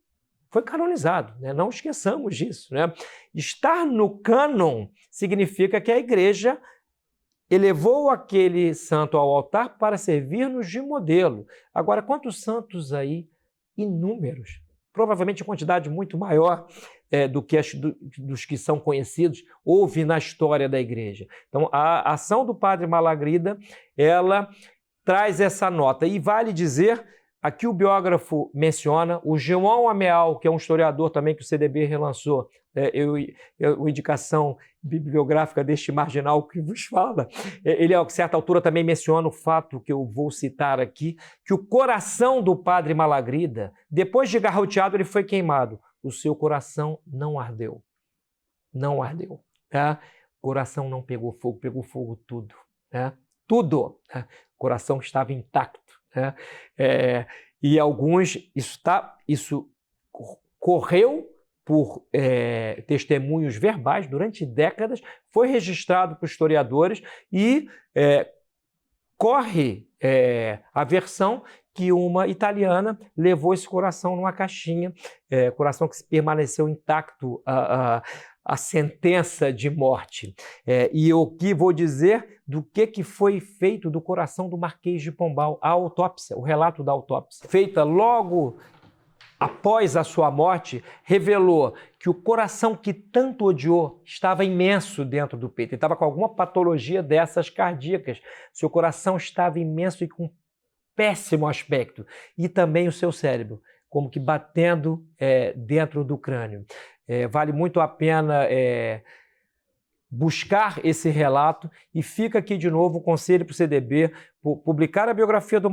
Speaker 1: foi canonizado, né? Não esqueçamos disso, né? Estar no cânon significa que a Igreja elevou aquele santo ao altar para servir-nos de modelo. Agora, quantos santos aí? Inúmeros. Provavelmente quantidade muito maior do que dos que são conhecidos, houve na história da Igreja. Então, a ação do padre Malagrida, ela traz essa nota. E vale dizer, aqui o biógrafo menciona, o João Ameal, que é um historiador também que o CDB relançou, uma indicação bibliográfica deste marginal que vos fala, ele a certa altura também menciona o fato que eu vou citar aqui, que o coração do padre Malagrida, depois de garroteado, ele foi queimado. O seu coração não ardeu. Não ardeu. Tá? O coração não pegou fogo tudo. Né? Tudo. Né? O coração estava intacto. Né? E alguns, isso correu por testemunhos verbais durante décadas, foi registrado por historiadores e corre a versão que uma italiana levou esse coração numa caixinha, coração que permaneceu intacto a sentença de morte. E eu aqui vou dizer do que foi feito do coração do Marquês de Pombal, a autópsia, o relato da autópsia. Feita logo após a sua morte, revelou que o coração que tanto odiou estava imenso dentro do peito. Ele estava com alguma patologia dessas cardíacas. Seu coração estava imenso e com péssimo aspecto. E também o seu cérebro, como que batendo dentro do crânio. Vale muito a pena buscar esse relato e fica aqui de novo o conselho para o CDB publicar a biografia do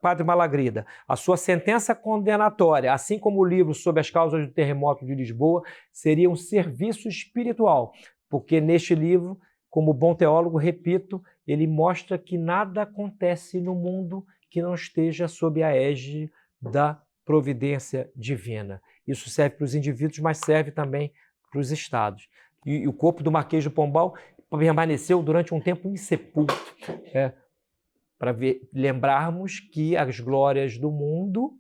Speaker 1: padre Malagrida, a sua sentença condenatória, assim como o livro sobre as causas do terremoto de Lisboa, seria um serviço espiritual, porque neste livro, como bom teólogo, repito, ele mostra que nada acontece no mundo que não esteja sob a égide da providência divina. Isso serve para os indivíduos, mas serve também para os estados. E o corpo do Marquês de Pombal permaneceu durante um tempo insepulto, para lembrarmos que as glórias do mundo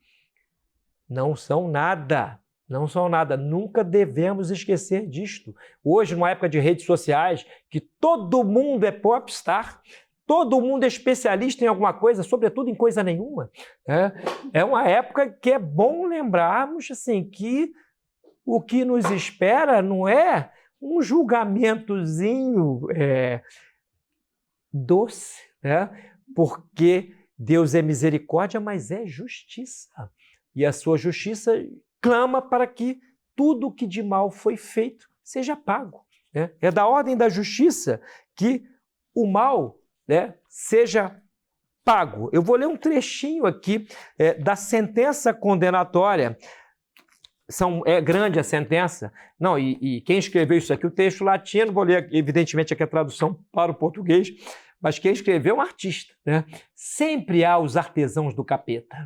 Speaker 1: não são nada, não são nada. Nunca devemos esquecer disto. Hoje, numa época de redes sociais, que todo mundo é popstar, todo mundo é especialista em alguma coisa, sobretudo em coisa nenhuma. É uma época que é bom lembrarmos assim, que o que nos espera não é um julgamentozinho doce, porque Deus é misericórdia, mas é justiça. E a sua justiça clama para que tudo o que de mal foi feito seja pago. É da ordem da justiça que o mal seja pago. Eu vou ler um trechinho aqui da sentença condenatória. É grande a sentença. Não, e quem escreveu isso aqui, o texto latino, vou ler evidentemente aqui a tradução para o português, mas quem escreveu é um artista. Sempre há os artesãos do capeta,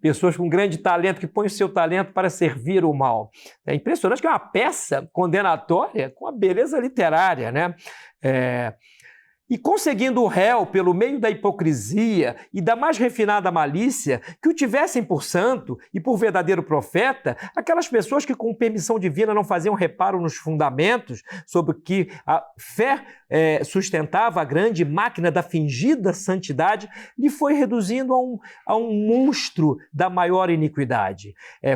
Speaker 1: pessoas com grande talento que põem o seu talento para servir o mal. É impressionante que é uma peça condenatória com a beleza literária, E conseguindo o réu, pelo meio da hipocrisia e da mais refinada malícia, que o tivessem por santo e por verdadeiro profeta, aquelas pessoas que com permissão divina não faziam reparo nos fundamentos sobre que a fé sustentava a grande máquina da fingida santidade, lhe foi reduzindo a um monstro da maior iniquidade.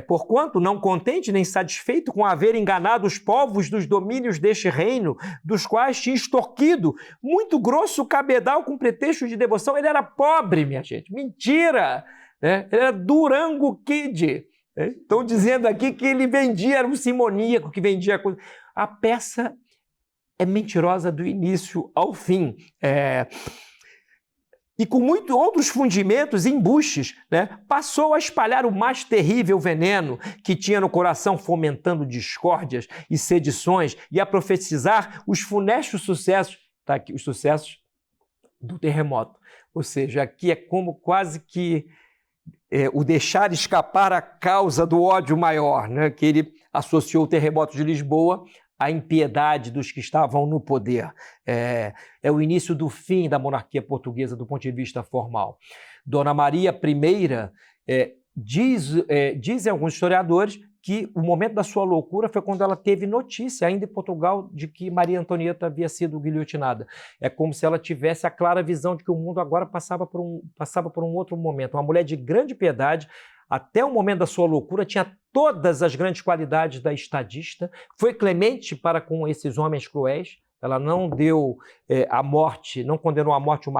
Speaker 1: Porquanto, não contente nem satisfeito com haver enganado os povos dos domínios deste reino, dos quais tinha extorquido muito grosso cabedal com pretexto de devoção, ele era pobre, minha gente. Mentira! Ele era Durango Kid. Estão dizendo aqui que ele vendia, era um simoníaco que vendia coisa. A peça é mentirosa do início ao fim. E com muitos outros fundimentos e embuches, passou a espalhar o mais terrível veneno que tinha no coração, fomentando discórdias e sedições, e a profetizar os funestos sucessos, tá aqui, os sucessos do terremoto. Ou seja, aqui é como quase que o deixar escapar a causa do ódio maior, que ele associou o terremoto de Lisboa à impiedade dos que estavam no poder. É o início do fim da monarquia portuguesa do ponto de vista formal. Dona Maria I dizem alguns historiadores que o momento da sua loucura foi quando ela teve notícia, ainda em Portugal, de que Maria Antonieta havia sido guilhotinada. É como se ela tivesse a clara visão de que o mundo agora passava por um outro momento. Uma mulher de grande piedade, até o momento da sua loucura, tinha todas as grandes qualidades da estadista, foi clemente para com esses homens cruéis, ela não deu a morte, não condenou à morte o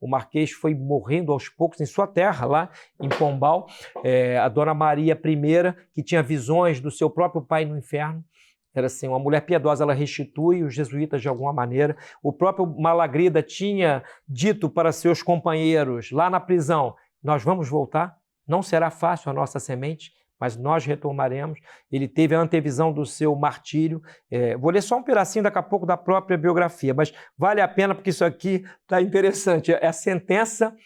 Speaker 1: Marquês foi morrendo aos poucos em sua terra, lá em Pombal, a Dona Maria I, que tinha visões do seu próprio pai no inferno, era assim, uma mulher piedosa, ela restitui os jesuítas de alguma maneira. O próprio Malagrida tinha dito para seus companheiros lá na prisão, nós vamos voltar, não será fácil a nossa semente, mas nós retornaremos. Ele teve a antevisão do seu martírio. Vou ler só um pedacinho daqui a pouco da própria biografia, mas vale a pena porque isso aqui está interessante. É a sentença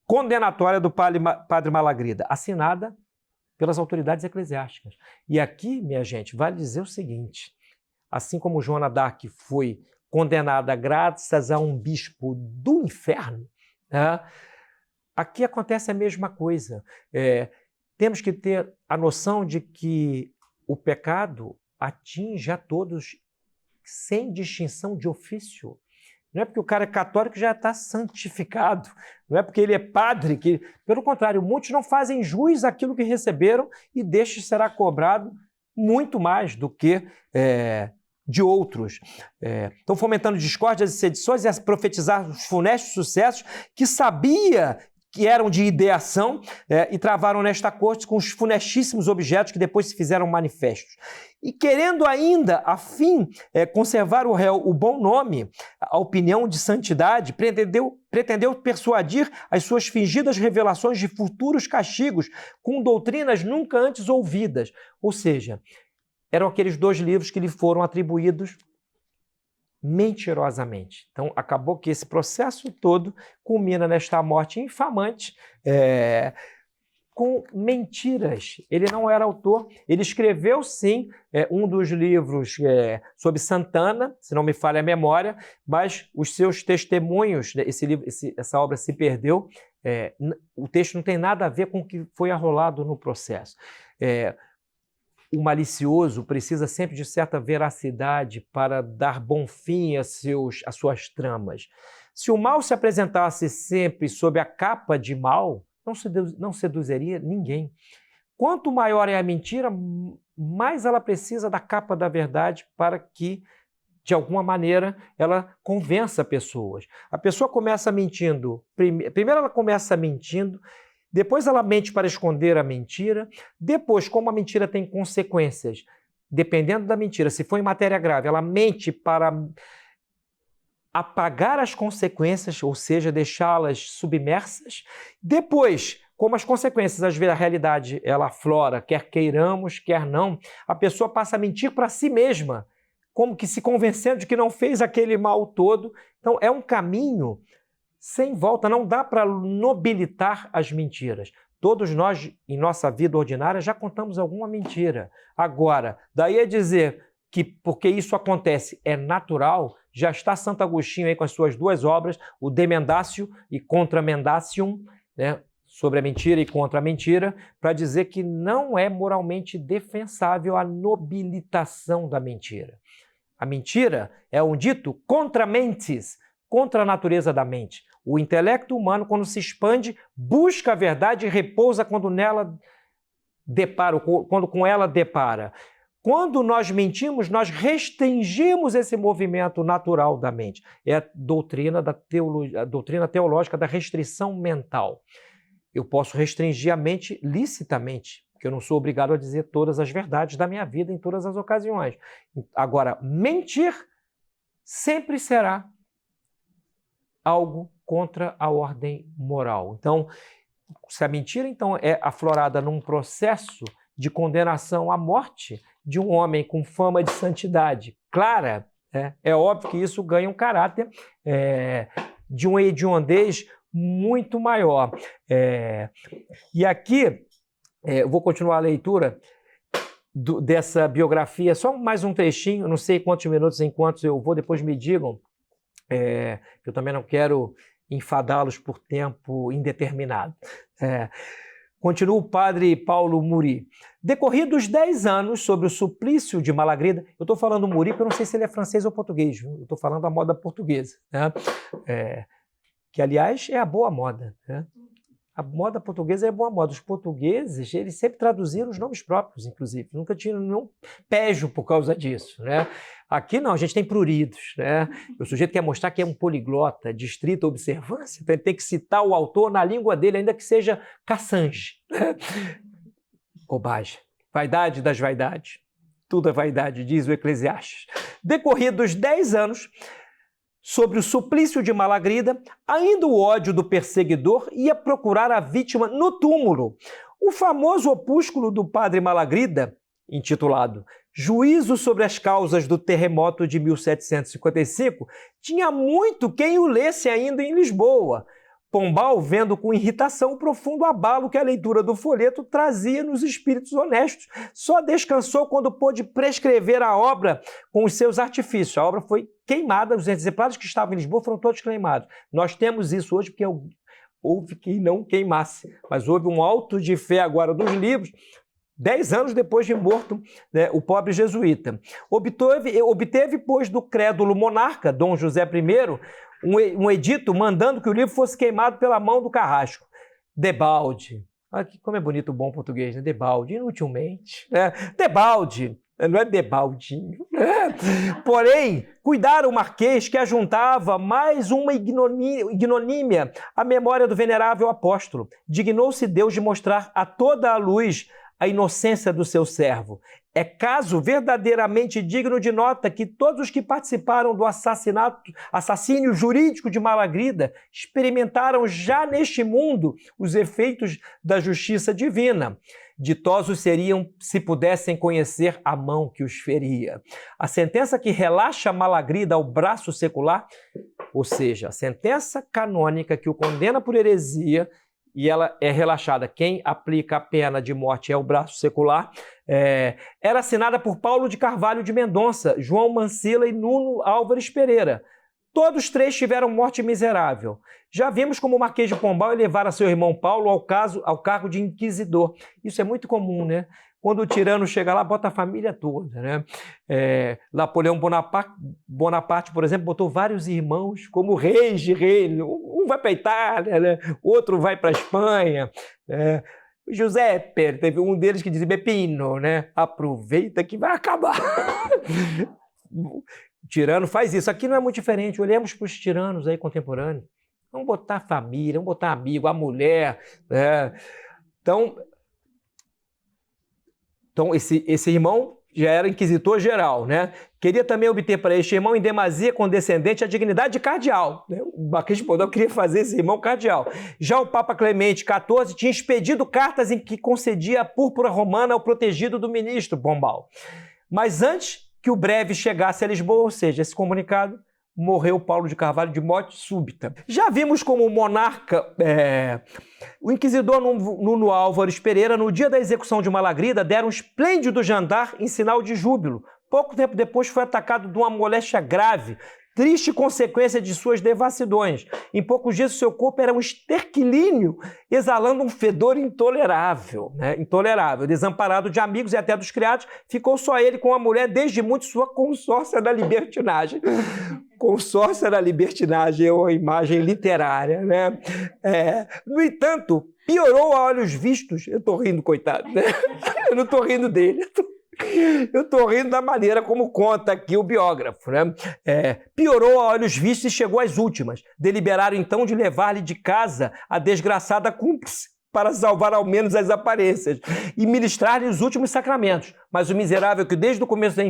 Speaker 1: condenatória do padre Malagrida, assinada pelas autoridades eclesiásticas. E aqui, minha gente, vale dizer o seguinte, assim como Joana d'Arc foi condenada graças a um bispo do inferno, né, aqui acontece a mesma coisa. Temos que ter a noção de que o pecado atinge a todos sem distinção de ofício. Não é porque o cara é católico que já está santificado, não é porque ele é padre que... Pelo contrário, muitos não fazem jus àquilo que receberam e deste será cobrado muito mais do que de outros. Estão fomentando discórdias e sedições e a profetizar os funestos sucessos que sabia que eram de ideação e travaram nesta corte com os funestíssimos objetos que depois se fizeram manifestos. E querendo ainda, a fim, conservar o réu o bom nome, a opinião de santidade, pretendeu persuadir as suas fingidas revelações de futuros castigos com doutrinas nunca antes ouvidas. Ou seja, eram aqueles 2 livros que lhe foram atribuídos mentirosamente. Então, acabou que esse processo todo culmina nesta morte infamante com mentiras. Ele não era autor, ele escreveu, sim, um dos livros sobre Santana, se não me falha a memória, mas os seus testemunhos, essa obra se perdeu, o texto não tem nada a ver com o que foi arrolado no processo. O malicioso precisa sempre de certa veracidade para dar bom fim às suas tramas. Se o mal se apresentasse sempre sob a capa de mal, não seduziria ninguém. Quanto maior é a mentira, mais ela precisa da capa da verdade para que, de alguma maneira, ela convença pessoas. A pessoa começa mentindo, primeiro ela começa mentindo, depois ela mente para esconder a mentira, depois, como a mentira tem consequências, dependendo da mentira, se for em matéria grave, ela mente para apagar as consequências, ou seja, deixá-las submersas. Depois, como as consequências, às vezes a realidade ela aflora, quer queiramos, quer não, a pessoa passa a mentir para si mesma, como que se convencendo de que não fez aquele mal todo. Então, é um caminho sem volta, não dá para nobilitar as mentiras. Todos nós, em nossa vida ordinária, já contamos alguma mentira. Agora, daí a dizer que porque isso acontece é natural, já está Santo Agostinho aí com as suas 2 obras, o De Mendatio e Contra Mendatium, né, sobre a mentira e contra a mentira, para dizer que não é moralmente defensável a nobilitação da mentira. A mentira é um dito contra mentes, contra a natureza da mente. O intelecto humano, quando se expande, busca a verdade e repousa quando nela depara, quando com ela depara. Quando nós mentimos, nós restringimos esse movimento natural da mente. É a doutrina teológica da restrição mental. Eu posso restringir a mente licitamente, porque eu não sou obrigado a dizer todas as verdades da minha vida em todas as ocasiões. Agora, mentir sempre será algo contra a ordem moral. Então, se a mentira então é aflorada num processo de condenação à morte de um homem com fama de santidade clara, é óbvio que isso ganha um caráter de uma hediondez muito maior. E aqui, eu vou continuar a leitura dessa biografia, só mais um trechinho, não sei quantos minutos em quantos eu vou, depois me digam, que eu também não quero enfadá-los por tempo indeterminado. Continua o padre Paulo Muri. Decorridos 10 anos sobre o suplício de Malagrida, eu estou falando Muri porque eu não sei se ele é francês ou português, viu? Eu estou falando a moda portuguesa, né? Que aliás é a boa moda, né? A moda portuguesa é boa moda. Os portugueses, eles sempre traduziram os nomes próprios, inclusive. Nunca tinham nenhum pejo por causa disso, né? Aqui não, a gente tem pruridos, né? O sujeito quer mostrar que é um poliglota, de estrita observância, então ele tem que citar o autor na língua dele, ainda que seja Cassange, né? Bobagem. Vaidade das vaidades. Tudo é vaidade, diz o Eclesiastes. Decorridos 10 anos, sobre o suplício de Malagrida, ainda o ódio do perseguidor ia procurar a vítima no túmulo. O famoso opúsculo do padre Malagrida, intitulado Juízo sobre as Causas do Terremoto de 1755, tinha muito quem o lesse ainda em Lisboa. Pombal, vendo com irritação o profundo abalo que a leitura do folheto trazia nos espíritos honestos, só descansou quando pôde prescrever a obra com os seus artifícios. A obra foi queimada, os exemplares que estavam em Lisboa foram todos queimados. Nós temos isso hoje porque houve quem não queimasse, mas houve um auto de fé agora dos livros, 10 anos depois de morto, né, o pobre jesuíta. Obteve, pois, do crédulo monarca, Dom José I, um edito mandando que o livro fosse queimado pela mão do Carrasco. Debalde. Olha como é bonito o bom português, né? Debalde, inutilmente. Né? Debalde, não é debaldinho. Né? Porém, cuidara o marquês que ajuntava mais uma ignomínia à memória do venerável apóstolo. Dignou-se Deus de mostrar a toda a luz a inocência do seu servo. É caso verdadeiramente digno de nota que todos os que participaram do assassínio jurídico de Malagrida experimentaram já neste mundo os efeitos da justiça divina. Ditosos seriam se pudessem conhecer a mão que os feria. A sentença que relaxa Malagrida ao braço secular, ou seja, a sentença canônica que o condena por heresia, e ela é relaxada. Quem aplica a pena de morte é o braço secular. Era assinada por Paulo de Carvalho de Mendonça, João Mancilla e Nuno Álvares Pereira. Todos três tiveram morte miserável. Já vimos como o Marquês de Pombal elevara seu irmão Paulo ao cargo de inquisidor. Isso é muito comum, né? Quando o tirano chega lá, bota a família toda, né? Napoleão Bonaparte, por exemplo, botou vários irmãos como reis de reino. Um vai para a Itália, né? Outro vai para a Espanha. Giuseppe, teve um deles que dizia Pepino, né? Aproveita que vai acabar. O tirano faz isso. Aqui não é muito diferente. Olhemos para os tiranos aí contemporâneos. Vamos botar a família, vamos botar amigo, a mulher, né? Então, esse irmão já era inquisitor geral, né? Queria também obter para este irmão, em demasia condescendente, a dignidade de cardeal. Né? O Marquês de Pombal queria fazer esse irmão cardeal. Já o Papa Clemente XIV tinha expedido cartas em que concedia a púrpura romana ao protegido do ministro Pombal. Mas antes que o breve chegasse a Lisboa, ou seja, esse comunicado, morreu Paulo de Carvalho de morte súbita. Já vimos como o monarca, o inquisidor Nuno Álvares Pereira, no dia da execução de Malagrida, deram um esplêndido jantar em sinal de júbilo. Pouco tempo depois foi atacado de uma moléstia grave, triste consequência de suas devassidões. Em poucos dias, seu corpo era um esterquilínio, exalando um fedor intolerável, né? Intolerável. Desamparado de amigos e até dos criados, ficou só ele com a mulher, desde muito sua consórcia da libertinagem. Consórcia da libertinagem é uma imagem literária, né? No entanto, piorou a olhos vistos. Eu estou rindo, coitado, né? Eu não estou rindo dele, eu estou rindo da maneira como conta aqui o biógrafo, né? Piorou a olhos vistos e chegou às últimas. Deliberaram então de levar-lhe de casa a desgraçada cúmplice para salvar ao menos as aparências e ministrar-lhe os últimos sacramentos. Mas o miserável, que desde o começo da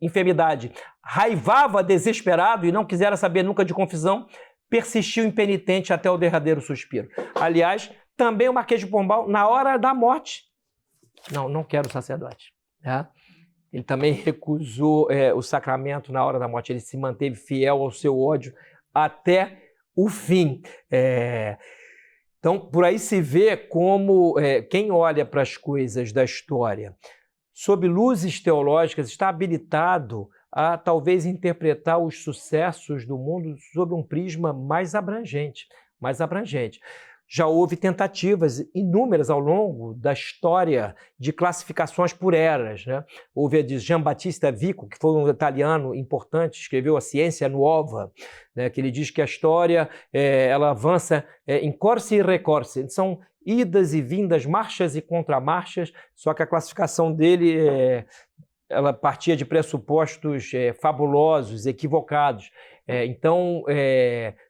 Speaker 1: enfermidade raivava desesperado e não quisera saber nunca de confissão, persistiu impenitente até o derradeiro suspiro. Aliás, também o Marquês de Pombal, na hora da morte, não quero sacerdote. Ele também recusou o sacramento na hora da morte, ele se manteve fiel ao seu ódio até o fim. Então, por aí se vê como quem olha para as coisas da história sob luzes teológicas está habilitado a talvez interpretar os sucessos do mundo sob um prisma mais abrangente. já houve tentativas inúmeras ao longo da história de classificações por eras, né? Houve a de Giambattista Vico, que foi um italiano importante, escreveu a Ciência Nuova, né? Que ele diz que a história ela avança em corsi e recorsi, são idas e vindas, marchas e contramarchas, só que a classificação dele ela partia de pressupostos fabulosos, equivocados. Então,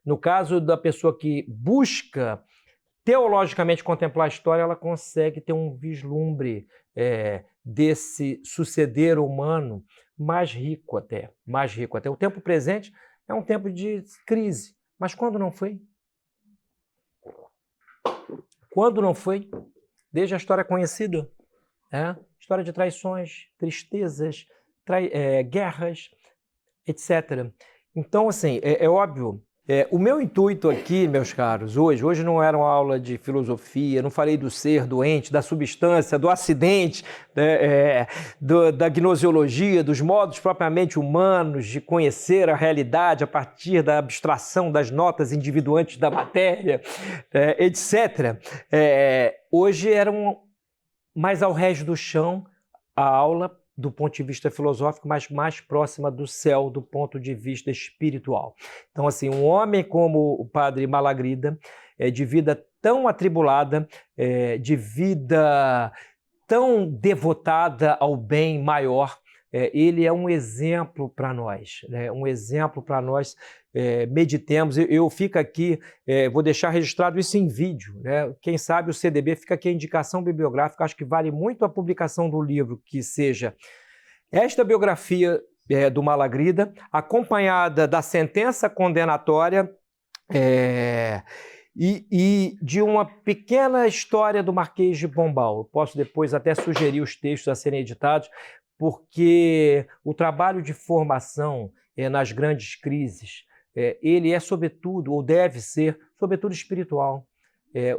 Speaker 1: no caso da pessoa que busca teologicamente contemplar a história, ela consegue ter um vislumbre desse suceder humano mais rico até, mais rico até. O tempo presente é um tempo de crise, mas quando não foi? Quando não foi? Desde a história conhecida, história de traições, tristezas, guerras, etc. Então, assim, é óbvio. O meu intuito aqui, meus caros, hoje não era uma aula de filosofia, não falei do ser, do ente, da substância, do acidente, da gnoseologia, dos modos propriamente humanos de conhecer a realidade a partir da abstração das notas individuantes da matéria, etc. Hoje era mais ao rés do chão a aula do ponto de vista filosófico, mas mais próxima do céu, do ponto de vista espiritual. Então, assim, um homem como o padre Malagrida, de vida tão atribulada, de vida tão devotada ao bem maior, ele é um exemplo para nós, né? Um exemplo para nós. Meditemos. Eu fico aqui, vou deixar registrado isso em vídeo, né? Quem sabe o CDB fica aqui a indicação bibliográfica. Acho que vale muito a publicação do livro, que seja esta biografia do Malagrida, acompanhada da sentença condenatória e de uma pequena história do Marquês de Pombal. Eu posso depois até sugerir os textos a serem editados, porque o trabalho de formação nas grandes crises, ele é sobretudo, ou deve ser, sobretudo espiritual.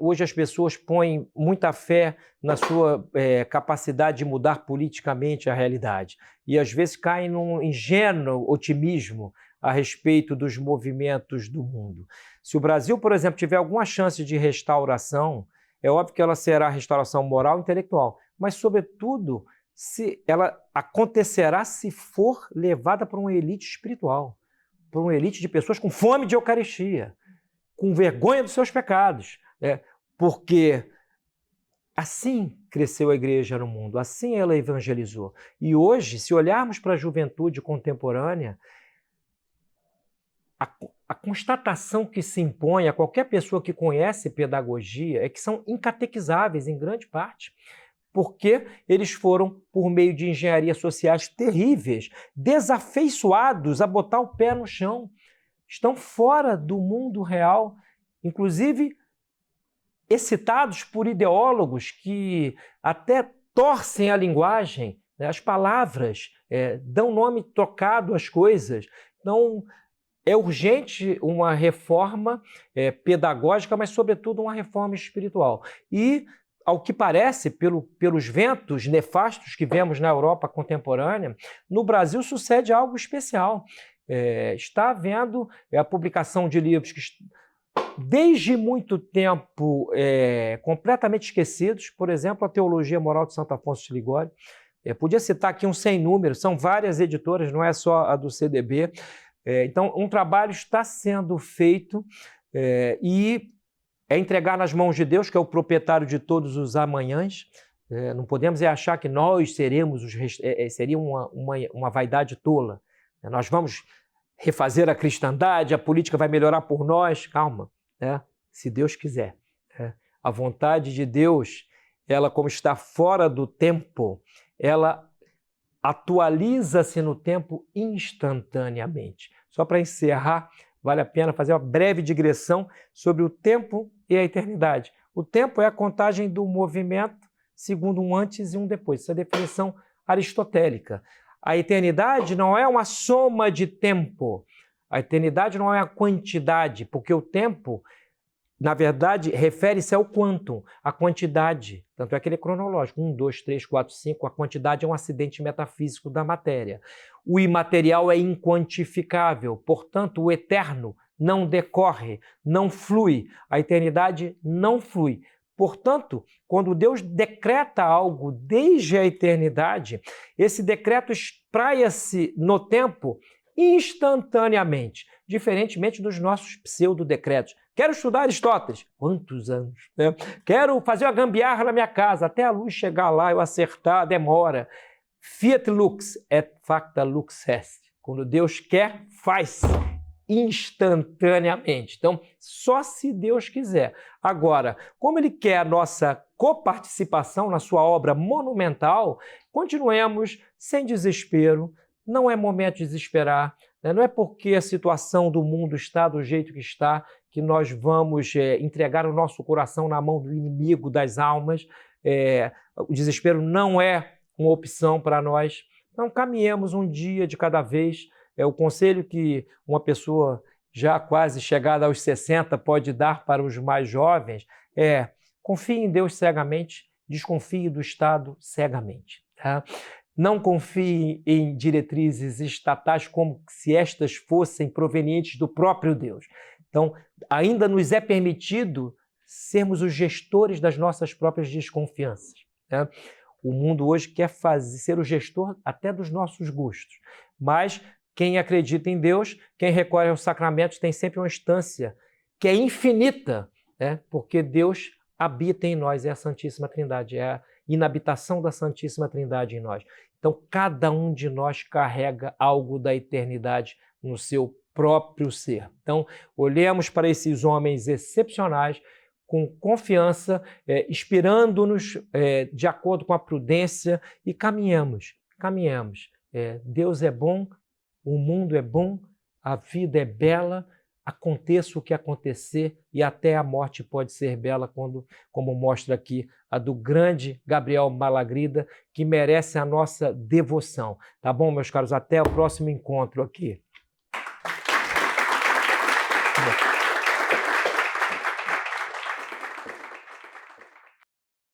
Speaker 1: Hoje as pessoas põem muita fé na sua capacidade de mudar politicamente a realidade e às vezes caem num ingênuo otimismo a respeito dos movimentos do mundo. Se o Brasil, por exemplo, tiver alguma chance de restauração, é óbvio que ela será restauração moral e intelectual, mas, sobretudo, ela acontecerá se for levada por uma elite espiritual, por uma elite de pessoas com fome de Eucaristia, com vergonha dos seus pecados, porque assim cresceu a igreja no mundo, assim ela evangelizou. E hoje, se olharmos para a juventude contemporânea, a constatação que se impõe a qualquer pessoa que conhece pedagogia é que são incatequizáveis em grande parte, porque eles foram, por meio de engenharias sociais terríveis, desafeiçoados a botar o pé no chão. Estão fora do mundo real, inclusive excitados por ideólogos que até torcem a linguagem, né? As palavras dão nome trocado às coisas. Então, é urgente uma reforma pedagógica, mas, sobretudo, uma reforma espiritual. E, ao que parece, pelos ventos nefastos que vemos na Europa contemporânea, no Brasil sucede algo especial. Está havendo a publicação de livros que, desde muito tempo, completamente esquecidos, por exemplo, a Teologia Moral de Santo Afonso de Ligório. Podia citar aqui um sem número, são várias editoras, não é só a do CDB. Então, um trabalho está sendo feito e entregar nas mãos de Deus, que é o proprietário de todos os amanhãs. Não podemos achar que nós seremos seria uma vaidade tola. Nós vamos refazer a cristandade, a política vai melhorar por nós. Calma, se Deus quiser. A vontade de Deus, ela, como está fora do tempo, ela atualiza-se no tempo instantaneamente. Só para encerrar, vale a pena fazer uma breve digressão sobre o tempo e a eternidade. O tempo é a contagem do movimento segundo um antes e um depois. Essa é a definição aristotélica. A eternidade não é uma soma de tempo. A eternidade não é a quantidade, porque o tempo, na verdade, refere-se ao quantum, a quantidade. Tanto é que ele é cronológico. 1, 2, 3, 4, 5. A quantidade é um acidente metafísico da matéria. O imaterial é inquantificável. Portanto, o eterno não decorre, não flui. A eternidade não flui. Portanto, quando Deus decreta algo desde a eternidade, esse decreto espraia-se no tempo instantaneamente, diferentemente dos nossos pseudo-decretos. Quero estudar Aristóteles. Quantos anos? Né? Quero fazer uma gambiarra na minha casa, até a luz chegar lá, eu acertar, demora. Fiat lux et facta lux est. Quando Deus quer, faz instantaneamente. Então, só se Deus quiser. Agora, como Ele quer a nossa coparticipação na sua obra monumental, continuemos sem desespero. Não é momento de desesperar, né? Não é porque a situação do mundo está do jeito que está que nós vamos entregar o nosso coração na mão do inimigo das almas. O desespero não é uma opção para nós. Então, caminhemos um dia de cada vez. O conselho que uma pessoa já quase chegada aos 60 pode dar para os mais jovens é: confie em Deus cegamente, desconfie do Estado cegamente. Tá? Não confie em diretrizes estatais como se estas fossem provenientes do próprio Deus. Então, ainda nos é permitido sermos os gestores das nossas próprias desconfianças. Né? O mundo hoje quer ser o gestor até dos nossos gostos. Mas quem acredita em Deus, quem recorre aos sacramentos, tem sempre uma instância que é infinita, né? Porque Deus habita em nós, é a Santíssima Trindade, é a inabitação da Santíssima Trindade em nós. Então, cada um de nós carrega algo da eternidade no seu próprio ser. Então, olhemos para esses homens excepcionais com confiança, inspirando-nos de acordo com a prudência e caminhamos. Deus é bom, o mundo é bom, a vida é bela, aconteça o que acontecer e até a morte pode ser bela, como mostra aqui a do grande Gabriel Malagrida, que merece a nossa devoção. Tá bom, meus caros? Até o próximo encontro aqui.